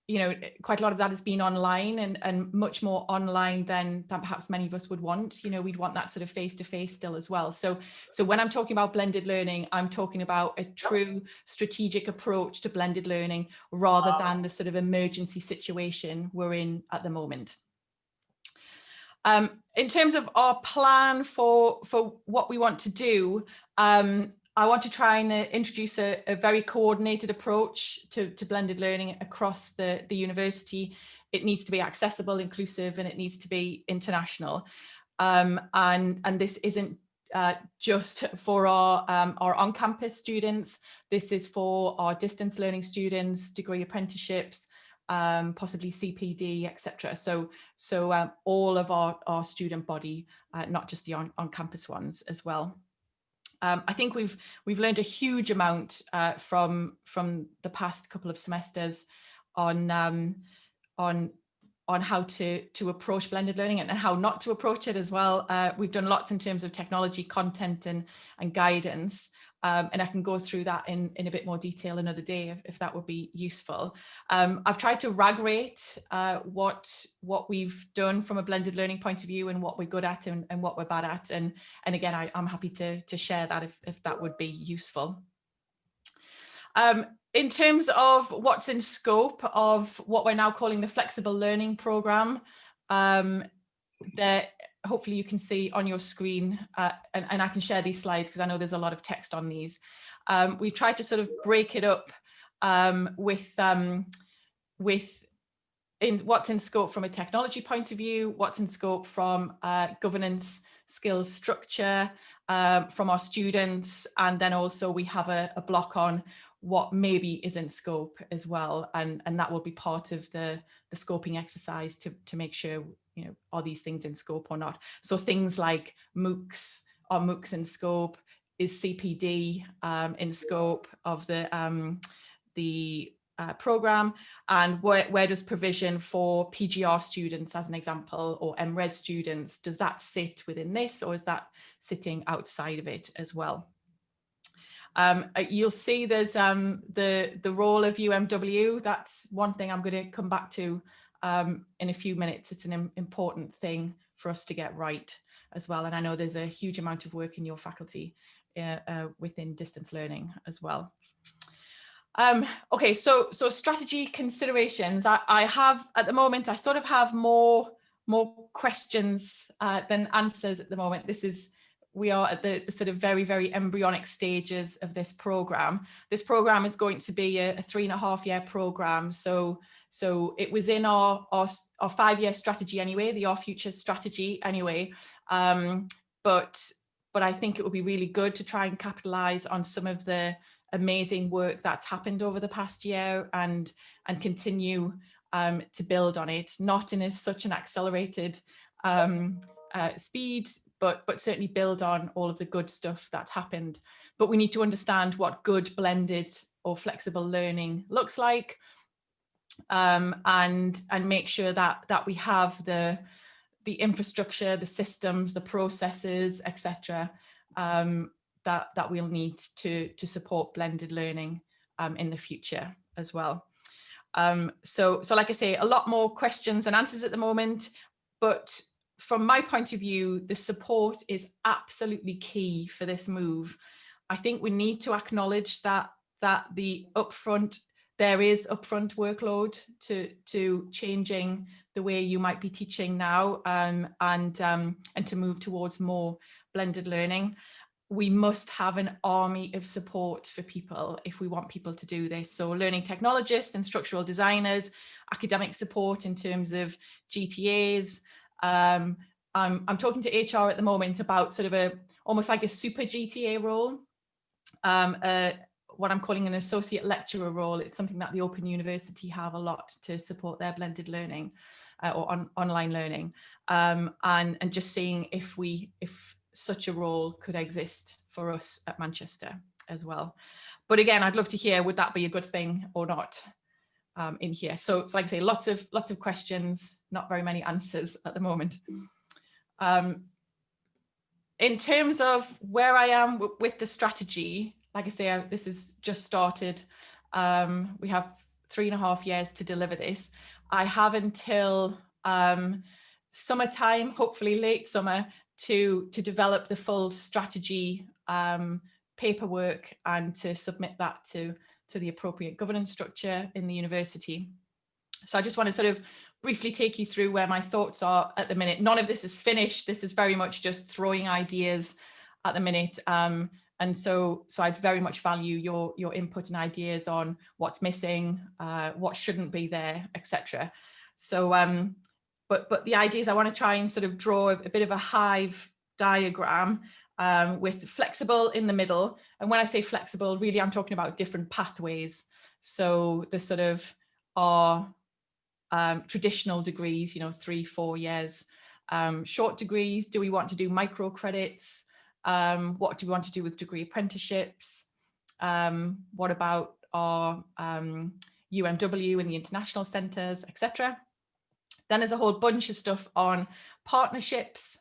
you know, quite a lot of that has been online and much more online than perhaps many of us would want. You know, we'd want that sort of face-to-face still as well. So when I'm talking about blended learning, I'm talking about a true strategic approach to blended learning rather than the sort of emergency situation we're in at the moment. In terms of our plan for what we want to do, I want to try and introduce a very coordinated approach to blended learning across the university. It needs to be accessible, inclusive, and it needs to be international. And this isn't just for our on-campus students. This is for our distance learning students, degree apprenticeships, possibly CPD, etc. So all of our student body, not just the on-campus ones as well. I think we've learned a huge amount from the past couple of semesters on how to approach blended learning and how not to approach it as well. We've done lots in terms of technology, content, and guidance. And I can go through that in a bit more detail another day if that would be useful. I've tried to rag rate what we've done from a blended learning point of view and what we're good at and what we're bad at. And again, I'm happy to share that if that would be useful. In terms of what's in scope of what we're now calling the flexible learning program, there, hopefully you can see on your screen, and I can share these slides because I know there's a lot of text on these. We've tried to sort of break it up with what's in scope from a technology point of view, what's in scope from governance, skills, structure, from our students, and then also we have a block on what maybe is in scope as well, and that will be part of the scoping exercise to make sure, you know, are these things in scope or not. So things like MOOCs, are MOOCs in scope? Is CPD in scope of the program, and where does provision for PGR students, as an example, or MRes students, does that sit within this, or is that sitting outside of it as well? You'll see there's the role of UMW. That's one thing I'm going to come back to in a few minutes. It's an important thing for us to get right as well, and I know there's a huge amount of work in your faculty within distance learning as well. Okay, so strategy considerations. I have, at the moment, I sort of have more questions than answers at the moment. We are at the sort of very, very embryonic stages of this program. This program is going to be a 3.5-year program. So it was in our 5-year strategy anyway, the Our Future strategy anyway. But I think it would be really good to try and capitalize on some of the amazing work that's happened over the past year and continue to build on it, not in such an accelerated speed, but certainly build on all of the good stuff that's happened. But we need to understand what good blended or flexible learning looks like, and make sure that we have the infrastructure, the systems, the processes, etc. That we'll need to support blended learning in the future as well. So like I say, a lot more questions than answers at the moment, but from my point of view, the support is absolutely key for this move. I think we need to acknowledge that the there is upfront workload to changing the way you might be teaching now, and to move towards more blended learning. We must have an army of support for people if we want people to do this. So learning technologists and structural designers, academic support in terms of GTAs. I'm talking to HR at the moment about sort of almost like a super GTA role, what I'm calling an associate lecturer role. It's something that the Open University have a lot to support their blended learning or online learning, and just seeing if such a role could exist for us at Manchester as well. But again, I'd love to hear, would that be a good thing or not in here? So like I say, lots of questions, not very many answers at the moment. In terms of where I am with the strategy, like I say, this is just started. We have 3.5 years to deliver this. I have until summertime, hopefully late summer, to develop the full strategy paperwork and to submit that to the appropriate governance structure in the university. So I just want to sort of briefly take you through where my thoughts are at the minute. None of this is finished. This is very much just throwing ideas at the minute. And so I'd very much value your input and ideas on what's missing, what shouldn't be there, etc. So, but the idea is I want to try and sort of draw a bit of a hive diagram with flexible in the middle. And when I say flexible, really I'm talking about different pathways. So the sort of are traditional degrees, 3-4 years, short degrees. Do we want to do micro credits? What do we want to do with degree apprenticeships? What about our UMW and the international centres, etc. Then there's a whole bunch of stuff on partnerships,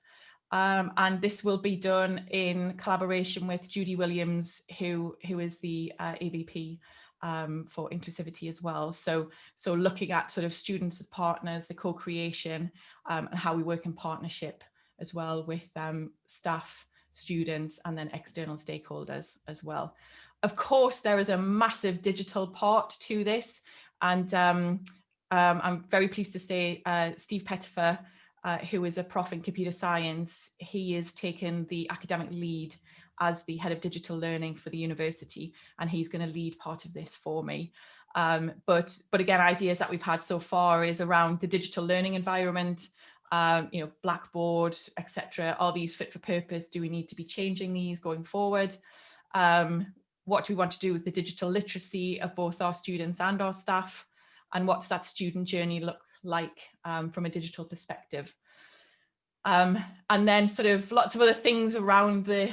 and this will be done in collaboration with Judy Williams, who is the AVP for inclusivity as well. So looking at sort of students as partners, the co-creation, and how we work in partnership as well with staff, students, and then external stakeholders as well. Of course, there is a massive digital part to this, and I'm very pleased to say Steve Pettifer, who is a prof in computer science, he is taken the academic lead as the head of digital learning for the university, and he's going to lead part of this for me. But again, ideas that we've had so far is around the digital learning environment, you know, Blackboard, etc. Are these fit for purpose? Do we need to be changing these going forward? What do we want to do with the digital literacy of both our students and our staff? And what's that student journey look like from a digital perspective? And then sort of lots of other things around the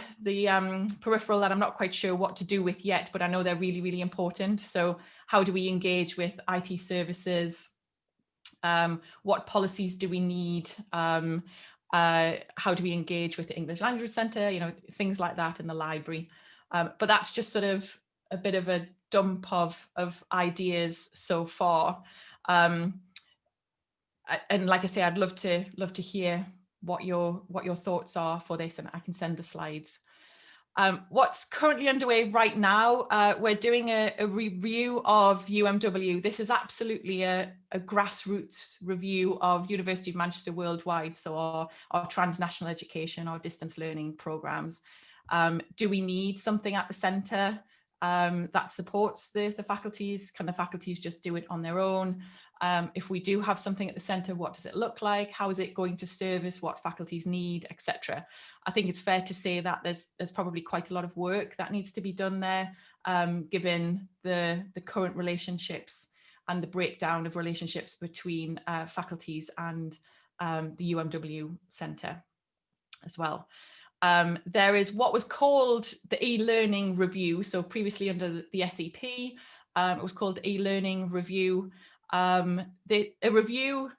peripheral that I'm not quite sure what to do with yet, but I know they're really, really important. So how do we engage with IT services? What policies do we need? How do we engage with the English Language Centre? You know, things like that in the library. But that's just sort of a bit of a dump of ideas so far. And like I say, I'd love to hear what your thoughts are for this, and I can send the slides. What's currently underway right now, we're doing a review of UMW. This is absolutely a grassroots review of University of Manchester worldwide, so our transnational education, our distance learning programmes. Do we need something at the centre that supports the faculties? Can the faculties just do it on their own? If we do have something at the centre, what does it look like? How is it going to service what faculties need, etc.? I think it's fair to say that there's probably quite a lot of work that needs to be done there, given the current relationships and the breakdown of relationships between faculties and the UMW Centre as well. There is what was called the e-learning review. So previously under the SEP, it was called the e-learning review. A review,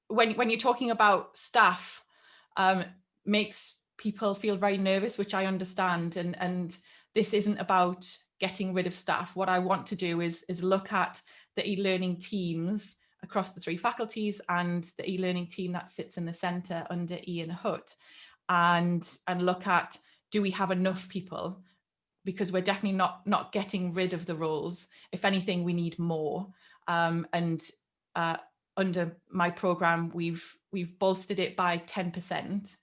when you're talking about staff, makes people feel very nervous, which I understand. And this isn't about getting rid of staff. What I want to do is look at the e-learning teams across the 3 faculties and the e-learning team that sits in the centre under Ian Hutt, and look at, do we have enough people? Because we're definitely not getting rid of the roles. If anything, we need more. Under my programme, we've bolstered it by 10%,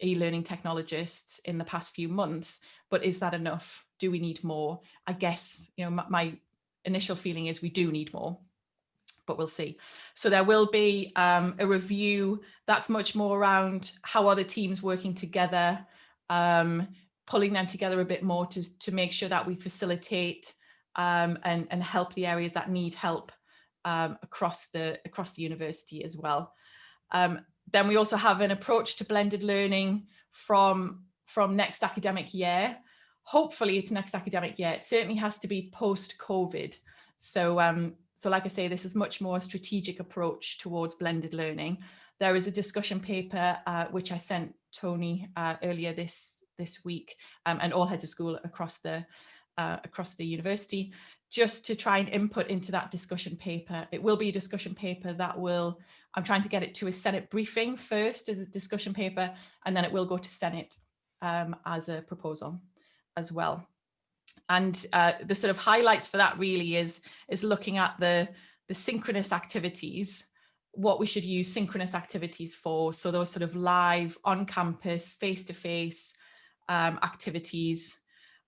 e-learning technologists in the past few months. But is that enough? Do we need more? I guess, you know, my initial feeling is we do need more, but we'll see. So there will be a review that's much more around how are the teams working together, pulling them together a bit more to make sure that we facilitate and help the areas that need help across the university as well. Then we also have an approach to blended learning from next academic year. Hopefully it's next academic year. It certainly has to be post-COVID. So like I say, this is much more a strategic approach towards blended learning. There is a discussion paper which I sent Tony earlier this week, and all heads of school across the university, just to try and input into that discussion paper. It will be a discussion paper that I'm trying to get it to a Senate briefing first as a discussion paper, and then it will go to Senate as a proposal as well. And the sort of highlights for that really is looking at the synchronous activities, what we should use synchronous activities for. So those sort of live, on campus, face-to-face activities,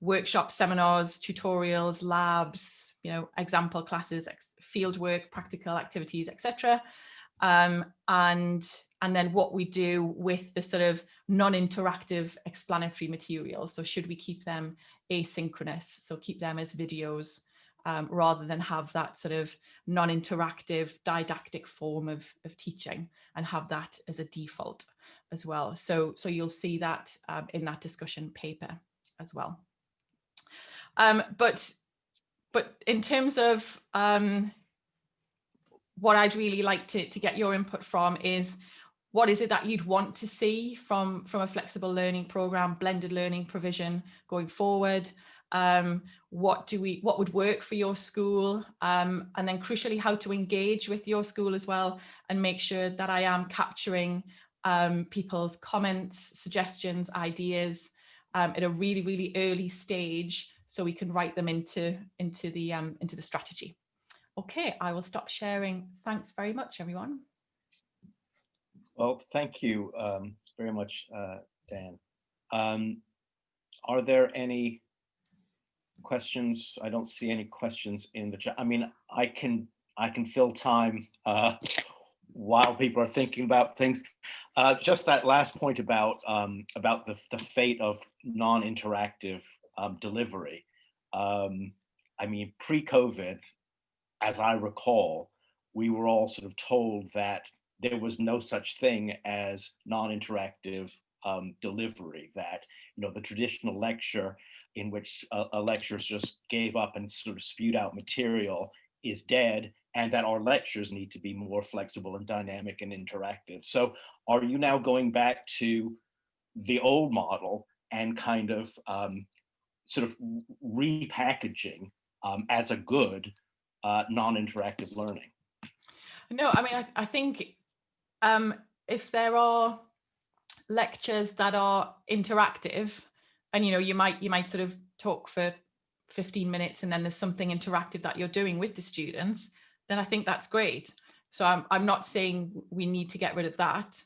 workshops, seminars, tutorials, labs, you know, example classes, field work, practical activities, etc. And then what we do with the sort of non-interactive explanatory material. So should we keep them asynchronous? So keep them as videos rather than have that sort of non-interactive didactic form of teaching, and have that as a default as well. So you'll see that in that discussion paper as well. But in terms of what I'd really like to get your input from is, what is it that you'd want to see from a flexible learning program, blended learning provision going forward? What would work for your school? And then crucially, how to engage with your school as well, and make sure that I am capturing people's comments, suggestions, ideas, at a really, really early stage, so we can write them into the strategy. Okay, I will stop sharing. Thanks very much, everyone. Well, thank you very much, Dan. Are there any questions? I don't see any questions in the chat. I mean, I can fill time while people are thinking about things. Just that last point about the fate of non-interactive delivery. I mean, pre-COVID, as I recall, we were all sort of told that there was no such thing as non-interactive delivery, that, you know, the traditional lecture in which a lecturer just gave up and sort of spewed out material is dead, and that our lectures need to be more flexible and dynamic and interactive. So are you now going back to the old model and kind of sort of repackaging as a good non-interactive learning? No, I mean, I think if there are lectures that are interactive, and you know, you might sort of talk for 15 minutes and then there's something interactive that you're doing with the students, then I think that's great. So I'm not saying we need to get rid of that.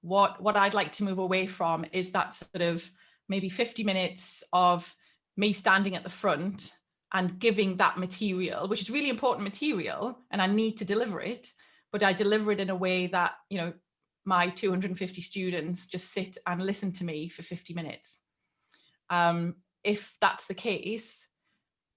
What I'd like to move away from is that sort of maybe 50 minutes of me standing at the front and giving that material, which is really important material, and I need to deliver it, but I deliver it in a way that, you know, my 250 students just sit and listen to me for 50 minutes. If that's the case,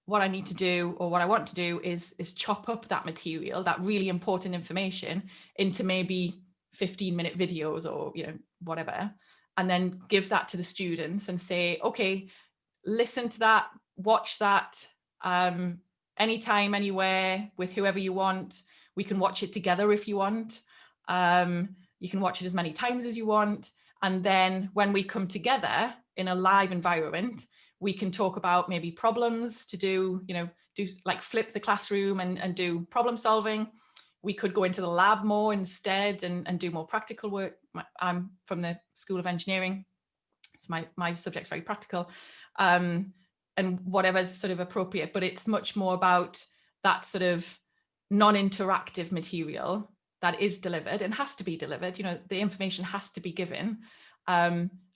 what I need to do, or what I want to do, is chop up that material, that really important information, into maybe 15-minute videos, or, you know, whatever, and then give that to the students and say, okay, listen to that, watch that, anytime, anywhere, with whoever you want. We can watch it together if you want. You can watch it as many times as you want. And then when we come together in a live environment, we can talk about maybe problems to do, you know, do like flip the classroom and do problem solving. We could go into the lab more instead and do more practical work. I'm from the School of Engineering, so my subject's very practical, and whatever's sort of appropriate, but it's much more about that sort of non-interactive material that is delivered and has to be delivered. You know, the information has to be given.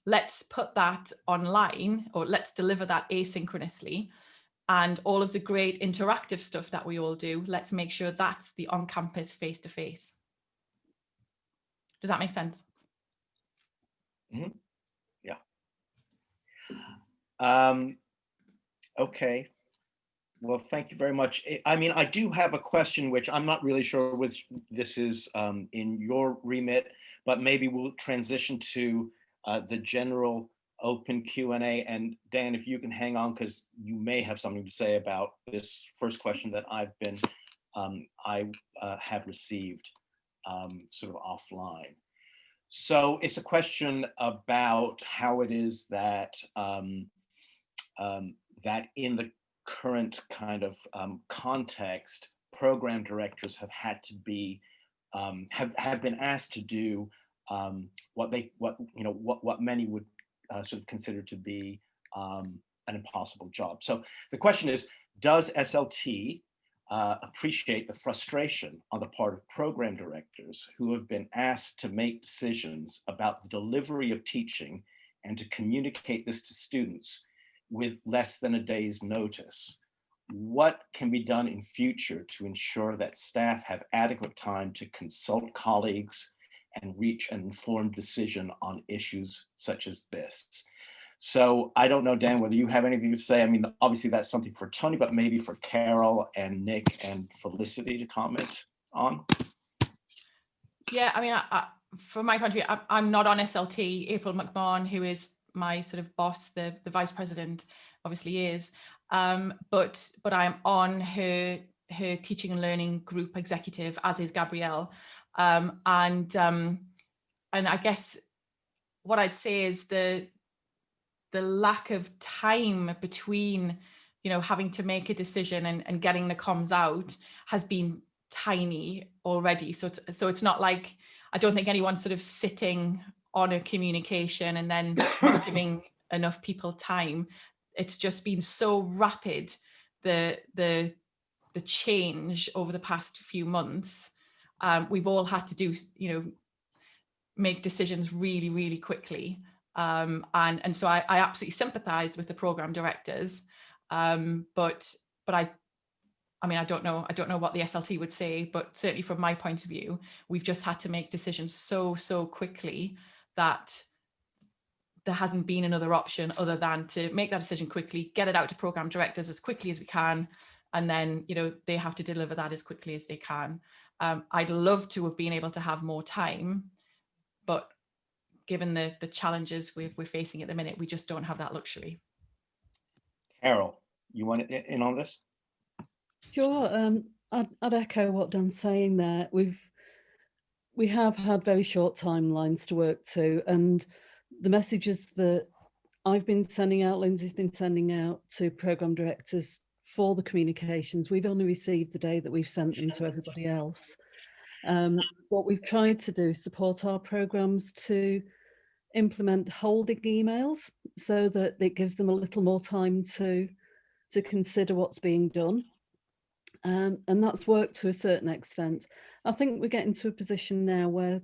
Let's put that online, or let's deliver that asynchronously. And all of the great interactive stuff that we all do, let's make sure that's the on-campus face-to-face. Does that make sense? Mm-hmm. Yeah. Okay. Well, thank you very much. I mean, I do have a question, which I'm not really sure which this is in your remit, but maybe we'll transition to the general open Q&A. And Dan, if you can hang on, because you may have something to say about this first question that I have received sort of offline. So it's a question about how it is that that in the current kind of context, program directors have had to be have been asked to do what many would sort of consider to be an impossible job. So the question is, does SLT appreciate the frustration on the part of program directors who have been asked to make decisions about the delivery of teaching and to communicate this to students with less than a day's notice? What can be done in future to ensure that staff have adequate time to consult colleagues and reach an informed decision on issues such as this? So I don't know, Dan, whether you have anything to say. I mean, obviously that's something for Tony, but maybe for Carol and Nick and Felicity to comment on. Yeah, I mean, from my point of view, I'm not on SLT. April McMahon, who is my sort of boss, the vice president, obviously is, but I'm on her teaching and learning group executive, as is Gabrielle, and I guess what I'd say is the lack of time between, you know, having to make a decision and getting the comms out has been tiny already. So it's not like, I don't think anyone's sort of sitting on a communication and then not giving enough people time. It's just been so rapid, the change over the past few months. We've all had to do, make decisions really, really quickly. And so I absolutely sympathize with the program directors. But I mean, I don't know what the SLT would say, but certainly from my point of view, we've just had to make decisions so quickly that there hasn't been another option other than to make that decision quickly, get it out to program directors as quickly as we can, and then they have to deliver that as quickly as they can. I'd love to have been able to have more time, but given the challenges we're facing at the minute, we just don't have that luxury. Carol, you want in on this? Sure. I'd echo what Dan's saying there. We have had very short timelines to work to, and the messages that I've been sending out, Lindsay's been sending out to program directors for the communications, we've only received the day that we've sent them to everybody else. What we've tried to do is support our programs to implement holding emails so that it gives them a little more time to consider what's being done. And that's worked to a certain extent. I think we're getting to a position now where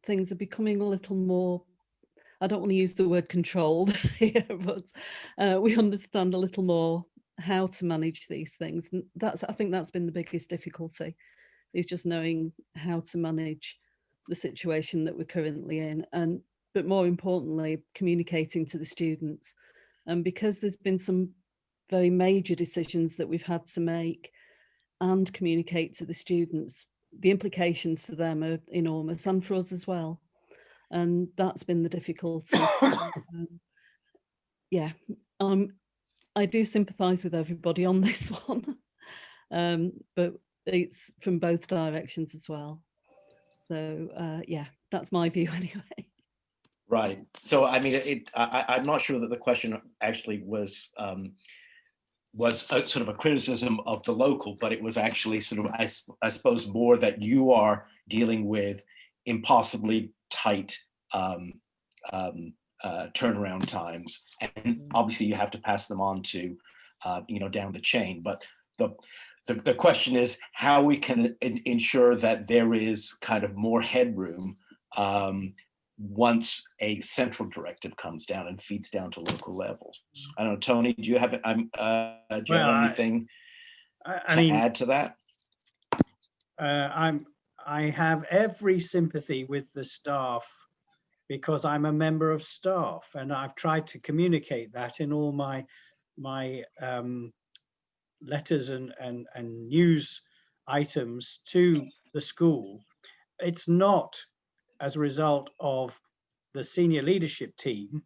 things are becoming a little more, I don't want to use the word controlled here, but we understand a little more how to manage these things. And I think that's been the biggest difficulty, is just knowing how to manage the situation that we're currently in. But more importantly, communicating to the students. And because there's been some very major decisions that we've had to make and communicate to the students, the implications for them are enormous, and for us as well. And that's been the difficulty. Yeah, I do sympathise with everybody on this one, but it's from both directions as well. So yeah, that's my view anyway. Right. So I mean, I'm not sure that the question actually was sort of a criticism of the local, but it was actually sort of, I suppose, more that you are dealing with impossibly tight turnaround times, and obviously you have to pass them on to down the chain. But the question is how we can ensure that there is kind of more headroom once a central directive comes down and feeds down to local levels. I don't know, Tony, do you have anything to add to that? I have every sympathy with the staff, because I'm a member of staff, and I've tried to communicate that in all my letters and news items to the school. It's not as a result of the senior leadership team,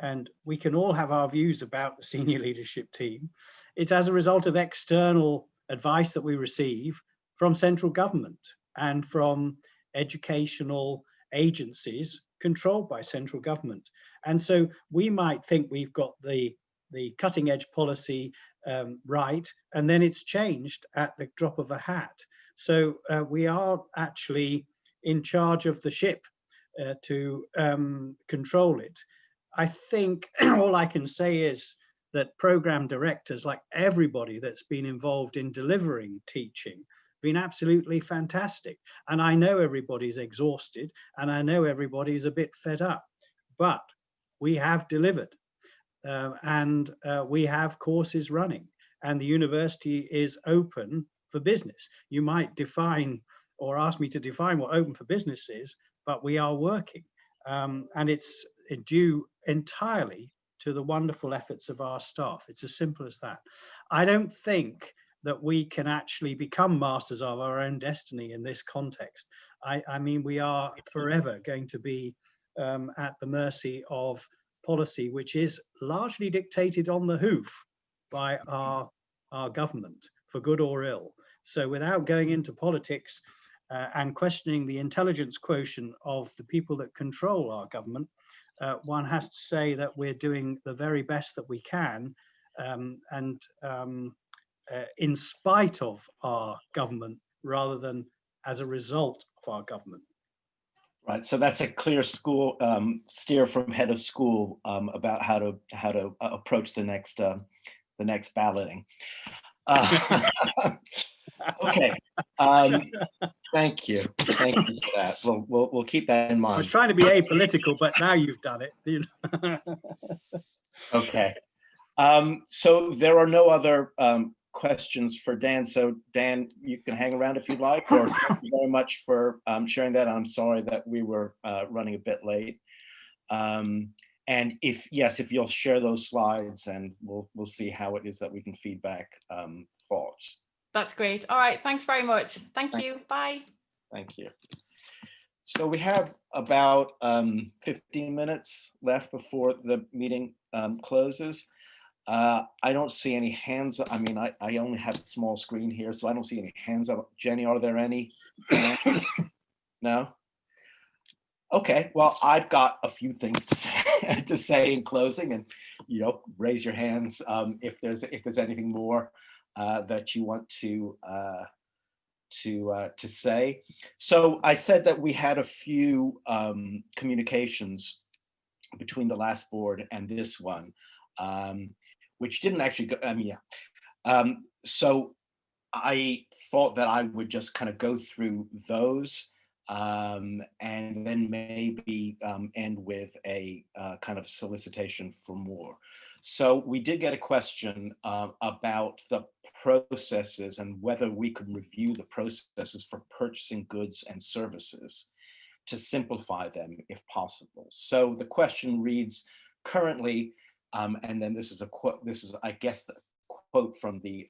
and we can all have our views about the senior leadership team. It's as a result of external advice that we receive from central government and from educational agencies controlled by central government. And so we might think we've got the cutting edge policy right, and then it's changed at the drop of a hat. So we are actually in charge of the ship to control it. I think all I can say is that program directors, like everybody that's been involved in delivering teaching, been absolutely fantastic. And I know everybody's exhausted, and I know everybody's a bit fed up, but we have delivered, and we have courses running, and the university is open for business. You might define or ask me to define what open for business is, but we are working, and it's due entirely to the wonderful efforts of our staff. It's as simple as that. I don't think that we can actually become masters of our own destiny in this context. I mean, we are forever going to be at the mercy of policy, which is largely dictated on the hoof by our government, for good or ill. So without going into politics and questioning the intelligence quotient of the people that control our government, one has to say that we're doing the very best that we can, in spite of our government rather than as a result of our government. Right, so that's a clear school steer from head of school about how to approach the next balloting. Okay, thank you for that. We'll keep that in mind. I was trying to be apolitical, but now you've done it. Okay, so there are no other questions for Dan. So Dan, you can hang around if you'd like, or thank you very much for sharing that. I'm sorry that we were running a bit late. And if you'll share those slides, and we'll see how it is that we can feedback thoughts. That's great. All right. Thanks very much. Thank you. Bye. Thank you. So we have about 15 minutes left before the meeting closes. I don't see any hands. I mean, I only have a small screen here, so I don't see any hands up. Jenny, are there any? No? Okay, well, I've got a few things to say in closing, and raise your hands if there's anything more that you want to say. So I said that we had a few communications between the last board and this one, which didn't actually go. So I thought that I would just kind of go through those. And then maybe end with a kind of solicitation for more. So we did get a question about the processes and whether we could review the processes for purchasing goods and services to simplify them if possible. So the question reads, currently, and then this is a quote. This is, I guess, the quote from the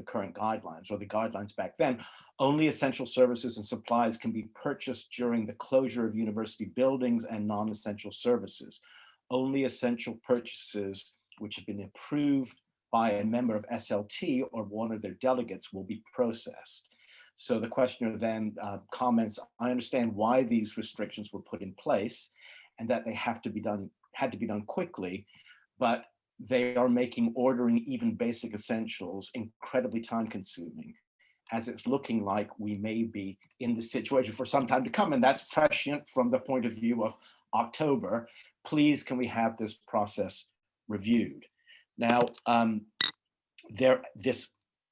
current guidelines, or the guidelines back then. Only essential services and supplies can be purchased during the closure of university buildings, and non-essential services. Only essential purchases which have been approved by a member of SLT or one of their delegates will be processed. So the questioner then comments, I understand why these restrictions were put in place and that they had to be done quickly, but they are making ordering even basic essentials incredibly time consuming, as it's looking like we may be in this situation for some time to come. And that's prescient from the point of view of October. Please, can we have this process reviewed? Now,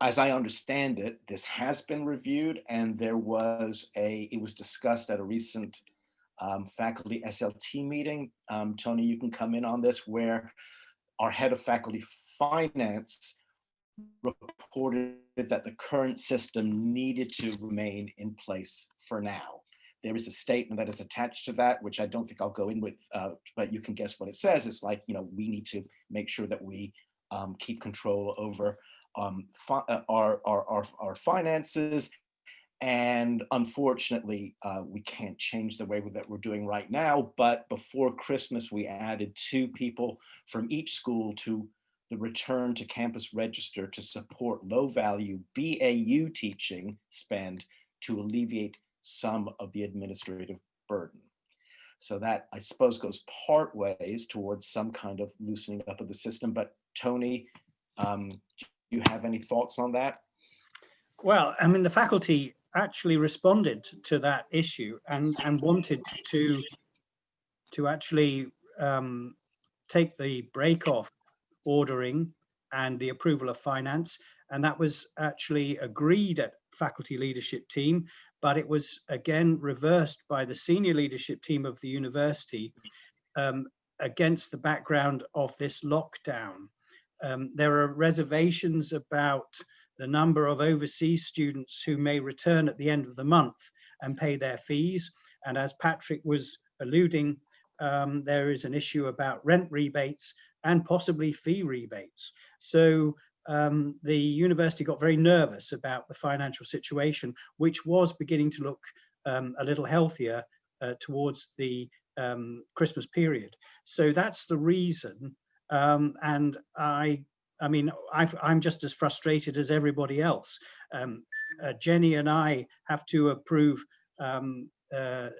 as I understand it, this has been reviewed, and it was discussed at a recent faculty SLT meeting. Tony, you can come in on this, where our head of faculty finance reported that the current system needed to remain in place for now. There is a statement that is attached to that, which I don't think I'll go in with, but you can guess what it says. It's like, we need to make sure that we keep control over our finances. And unfortunately, we can't change the way that we're doing right now. But before Christmas, we added 2 people from each school to the Return to Campus Register to support low-value BAU teaching spend to alleviate some of the administrative burden. So that, I suppose, goes part ways towards some kind of loosening up of the system. But Tony, do you have any thoughts on that? Well, I mean, the faculty actually responded to that issue and wanted to actually take the break off ordering and the approval of finance, and that was actually agreed at faculty leadership team, but it was again reversed by the senior leadership team of the university against the background of this lockdown. There are reservations about the number of overseas students who may return at the end of the month and pay their fees. And as Patrick was alluding, there is an issue about rent rebates and possibly fee rebates. So the university got very nervous about the financial situation, which was beginning to look a little healthier towards the Christmas period. So that's the reason. And I mean, I'm just as frustrated as everybody else. Jenny and I have to approve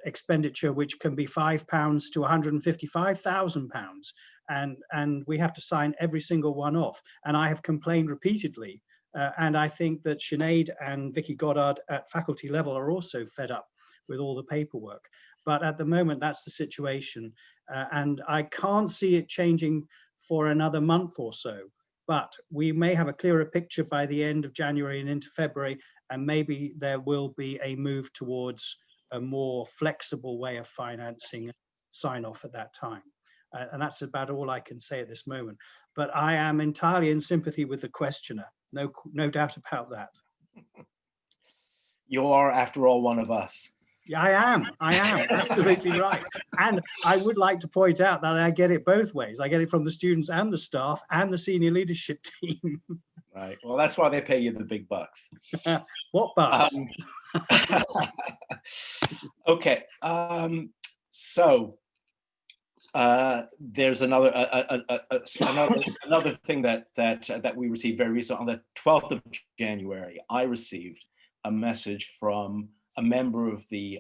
expenditure which can be £5 to £155,000, and we have to sign every single one off. And I have complained repeatedly, and I think that Sinead and Vicky Goddard at faculty level are also fed up with all the paperwork. But at the moment, that's the situation. And I can't see it changing for another month or so. But we may have a clearer picture by the end of January and into February, and maybe there will be a move towards a more flexible way of financing sign off at that time. And that's about all I can say at this moment. But I am entirely in sympathy with the questioner. No doubt about that. You are, after all, one of us. Yeah, I am absolutely right. And I would like to point out that I get it both ways. I get it from the students and the staff and the senior leadership team. Right. Well, that's why they pay you the big bucks. What bucks? Okay. So there's another thing that we received very recently. On the 12th of January, I received a message from a member of the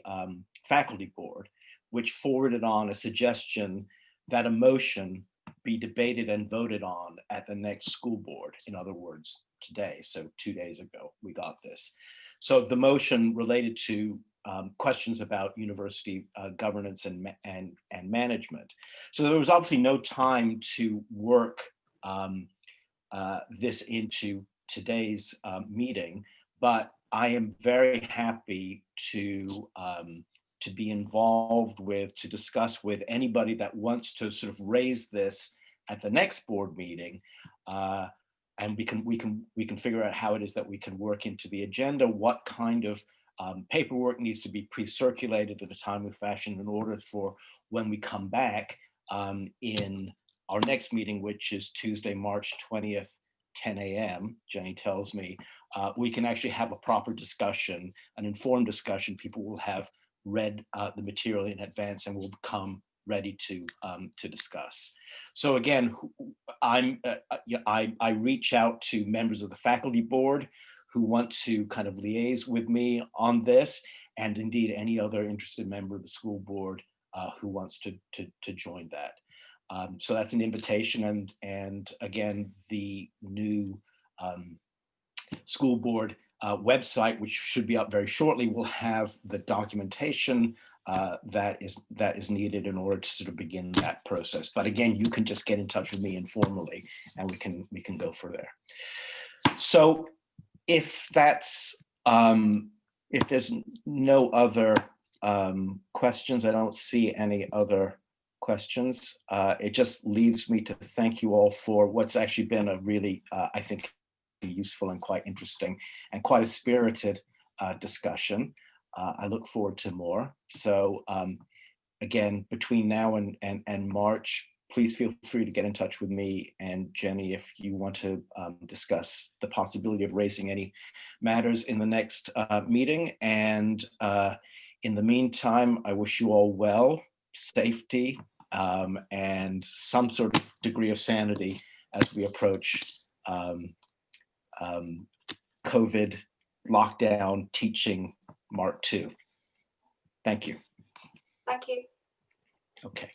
faculty board, which forwarded on a suggestion that a motion be debated and voted on at the next school board. In other words, today. So 2 days ago, we got this. So the motion related to questions about university governance and management. So there was obviously no time to work this into today's meeting, but I am very happy to be involved with, to discuss with anybody that wants to sort of raise this at the next board meeting, and we can figure out how it is that we can work into the agenda, what kind of paperwork needs to be pre-circulated in a timely fashion in order for when we come back in our next meeting, which is Tuesday, March 20th, 10 a.m., Jenny tells me, we can actually have a proper discussion, an informed discussion. People will have read the material in advance and will become ready to discuss. So again, I reach out to members of the faculty board who want to kind of liaise with me on this, and indeed any other interested member of the school board who wants to join that. So that's an invitation, and again, the new school board website, which should be up very shortly, will have the documentation that is needed in order to sort of begin that process. But again, you can just get in touch with me informally, and we can go from there. So if that's if there's no other questions, I don't see any other questions. It just leaves me to thank you all for what's actually been a really, I think, useful and quite interesting and quite a spirited discussion. I look forward to more. So again, between now and March, please feel free to get in touch with me and Jenny if you want to discuss the possibility of raising any matters in the next meeting. And in the meantime, I wish you all well, safety, and some sort of degree of sanity as we approach COVID lockdown teaching Mark II. Thank you. Thank you. Okay.